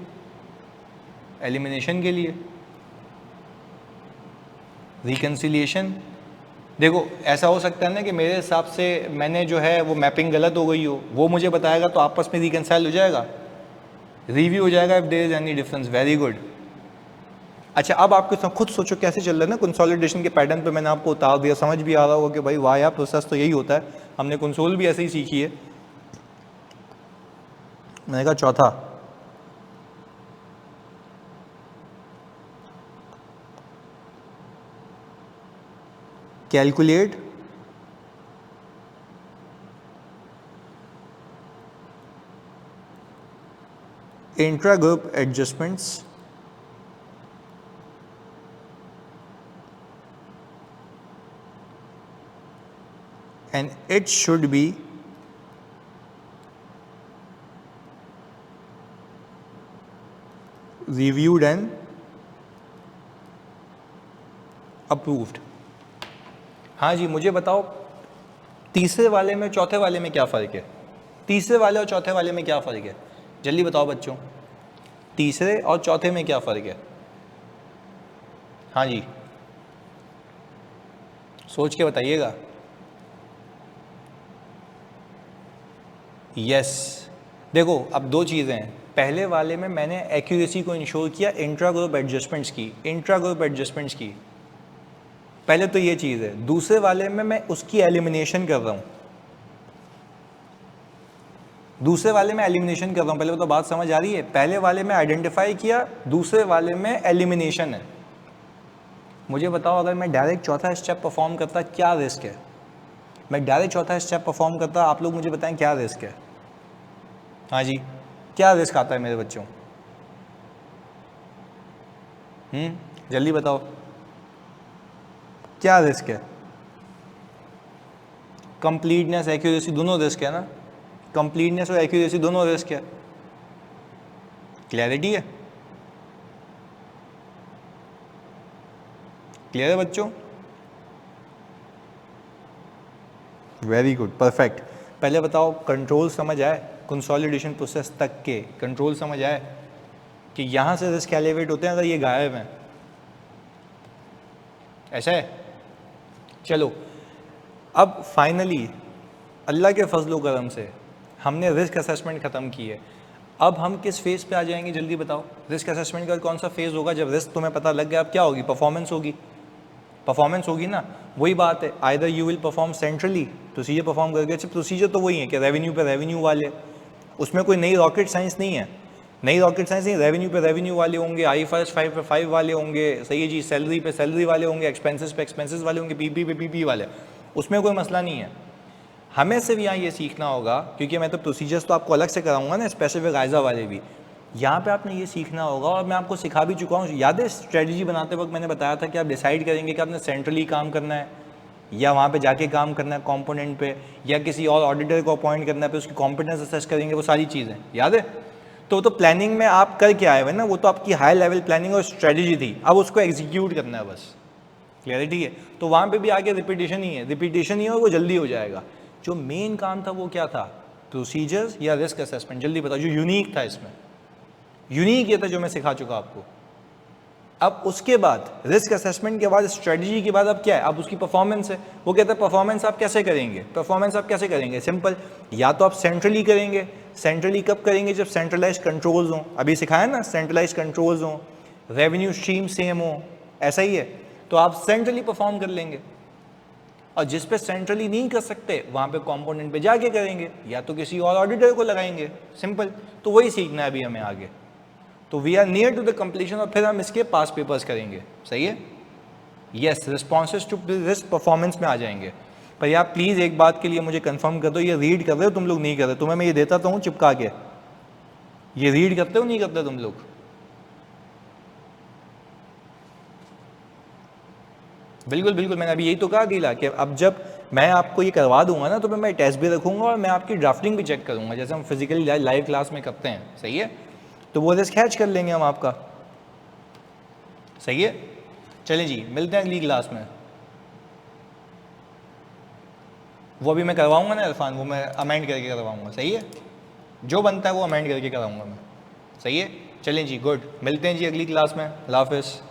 एलिमिनेशन के लिए, रिकन्सिलिएशन। देखो ऐसा हो सकता है ना कि मेरे हिसाब से मैंने जो है वो मैपिंग गलत हो गई हो, वो मुझे बताएगा तो आपस में रिकन्साइल हो जाएगा, रिव्यू हो जाएगा if there is any difference. Very good. अच्छा, अब आपको खुद सोचो कैसे चल रहा है ना कंसोलिडेशन के पैटर्न पे मैंने आपको उतार दिया, समझ भी आ रहा होगा कि भाई वाह यार, प्रोसेस तो यही होता है, हमने कंसोल भी ऐसे ही सीखी है। मैंने कहा चौथा, calculate intra group adjustments and it should be reviewed and approved। हाँ जी, मुझे बताओ तीसरे वाले में चौथे वाले में क्या फ़र्क है? तीसरे वाले और चौथे वाले में क्या फ़र्क है? जल्दी बताओ बच्चों, तीसरे और चौथे में क्या फ़र्क है? हाँ जी, सोच के बताइएगा। यस, देखो अब दो चीज़ें हैं। पहले वाले में मैंने एक्यूरेसी को इंश्योर किया, इंट्रा ग्रुप एडजस्टमेंट्स की, इंट्रा ग्रुप एडजस्टमेंट्स की। पहले तो ये चीज़ है। दूसरे वाले में मैं उसकी एलिमिनेशन कर रहा हूँ, दूसरे वाले में एलिमिनेशन कर रहा हूँ। पहले तो बात समझ आ रही है? पहले वाले में आइडेंटिफाई किया, दूसरे वाले में एलिमिनेशन है। मुझे बताओ अगर मैं डायरेक्ट चौथा स्टेप परफॉर्म करता क्या रिस्क है? मैं डायरेक्ट चौथा स्टेप परफॉर्म करता, आप लोग मुझे बताएं क्या रिस्क है? हाँ जी, क्या रिस्क आता है मेरे बच्चों? जल्दी बताओ क्या रिस्क है? कंप्लीटनेस, एक्यूरेसी दोनों रिस्क है ना? कंप्लीटनेस और एक्यूरेसी दोनों रिस्क है। क्लैरिटी है? क्लियर है बच्चों? Very good, perfect. पहले बताओ कंट्रोल समझ आए? कंसोलिडेशन प्रोसेस तक के कंट्रोल समझ आए कि यहां से रिस्क एलिवेट होते हैं अगर ये गायब हैं, ऐसा है? चलो अब फाइनली अल्लाह के फजलो करम से हमने रिस्क असेसमेंट ख़त्म की है। अब हम किस फेज़ पे आ जाएंगे जल्दी बताओ? रिस्क असेसमेंट का कौन सा फेज़ होगा? जब रिस्क तुम्हें पता लग गया, अब क्या होगी? परफॉर्मेंस होगी। परफॉर्मेंस होगी ना, वही बात है। Either you will perform centrally, procedure perform करके। अच्छा प्रोसीजर तो वही है कि रेवेन्यू पे रेवेन्यू वाले, उसमें कोई नई रॉकेट साइंस नहीं है, नई रॉकेट साइंस नहीं। रेवेन्यू पे रेवेन्यू वाले होंगे, IFRS 5 पे 5 वाले होंगे, सही है जी। सैलरी पे सैलरी वाले होंगे, एक्सपेंसेस पे एक्सपेंसेस वाले होंगे, PP पे PP वाले, उसमें कोई मसला नहीं है। हमें सिर्फ यहाँ ये सीखना होगा, क्योंकि मैं तो प्रोसीजर्स तो आपको अलग से कराऊंगा ना, स्पेसिफिक आइजा वाले भी। यहाँ पे आपने ये सीखना होगा, और मैं आपको सिखा भी चुका हूँ। याद है स्ट्रेटजी बनाते वक्त मैंने बताया था कि आप डिसाइड करेंगे कि आपने सेंट्रली काम करना है या वहाँ पे जाके काम करना है कंपोनेंट पे, या किसी और ऑडिटर को अपॉइंट करना है, पे उसकी कॉम्पिटेंस असेस करेंगे, वो सारी चीज़ें याद है? तो प्लानिंग में आप करके आए हुए ना, वो तो आपकी हाई लेवल प्लानिंग और स्ट्रेटजी थी, अब उसको एग्जीक्यूट करना है बस। क्लियरिटी है? तो वहाँ पे भी आगे रिपीटेशन ही है, रिपीटेशन ही है, और वो जल्दी हो जाएगा। जो मेन काम था वो क्या था? प्रोसीजर्स या रिस्क असेसमेंट? जल्दी बताओ जो यूनिक था इसमें। यूनिक ये था जो मैं सिखा चुका आपको। अब उसके बाद रिस्क असेसमेंट के बाद स्ट्रेटजी के बाद अब क्या है? अब उसकी परफॉर्मेंस है। वो कहता है परफॉर्मेंस आप कैसे करेंगे? परफॉर्मेंस आप कैसे करेंगे? सिंपल, या तो आप सेंट्रली करेंगे। सेंट्रली कब करेंगे? जब सेंट्रलाइज कंट्रोल्स हों। अभी सिखाया ना, सेंट्रलाइज कंट्रोल्स हों, रेवेन्यू स्ट्रीम सेम हो, ऐसा ही है। तो आप सेंट्रली परफॉर्म कर लेंगे, और जिस पे सेंट्रली नहीं कर सकते वहाँ पे कंपोनेंट पे जाके करेंगे, या तो किसी और ऑडिटर को लगाएंगे। सिंपल। तो वही सीखना है अभी हमें आगे। तो we are near to the completion, और फिर हम इसके पास पेपर्स करेंगे। सही है? Yes, responses to risk performance में आ जाएंगे। पर यार प्लीज़ एक बात के लिए मुझे कंफर्म कर दो, ये रीड कर रहे हो तुम लोग? नहीं कर रहे? तुम्हें मैं ये देता तो हूँ चिपका के, ये रीड करते हो नहीं करते तुम लोग? बिल्कुल बिल्कुल, मैंने अभी यही तो कहा गीला कि अब जब मैं आपको ये करवा दूंगा ना, तो मैं टेस्ट भी रखूंगा और मैं आपकी ड्राफ्टिंग भी चेक करूंगा, जैसे हम फिजिकली लाइव क्लास में करते हैं। सही है? तो वो रिस्क हैच कर लेंगे हम आपका। सही है? चलें जी, मिलते हैं अगली क्लास में। वो अभी मैं करवाऊंगा ना इरफान, वो मैं अमेंड करके करवाऊंगा। सही है? जो बनता है वो अमेंड करके कराऊंगा मैं। सही है? चलें जी, गुड, मिलते हैं जी अगली क्लास में। अल्लाह हाफिज़।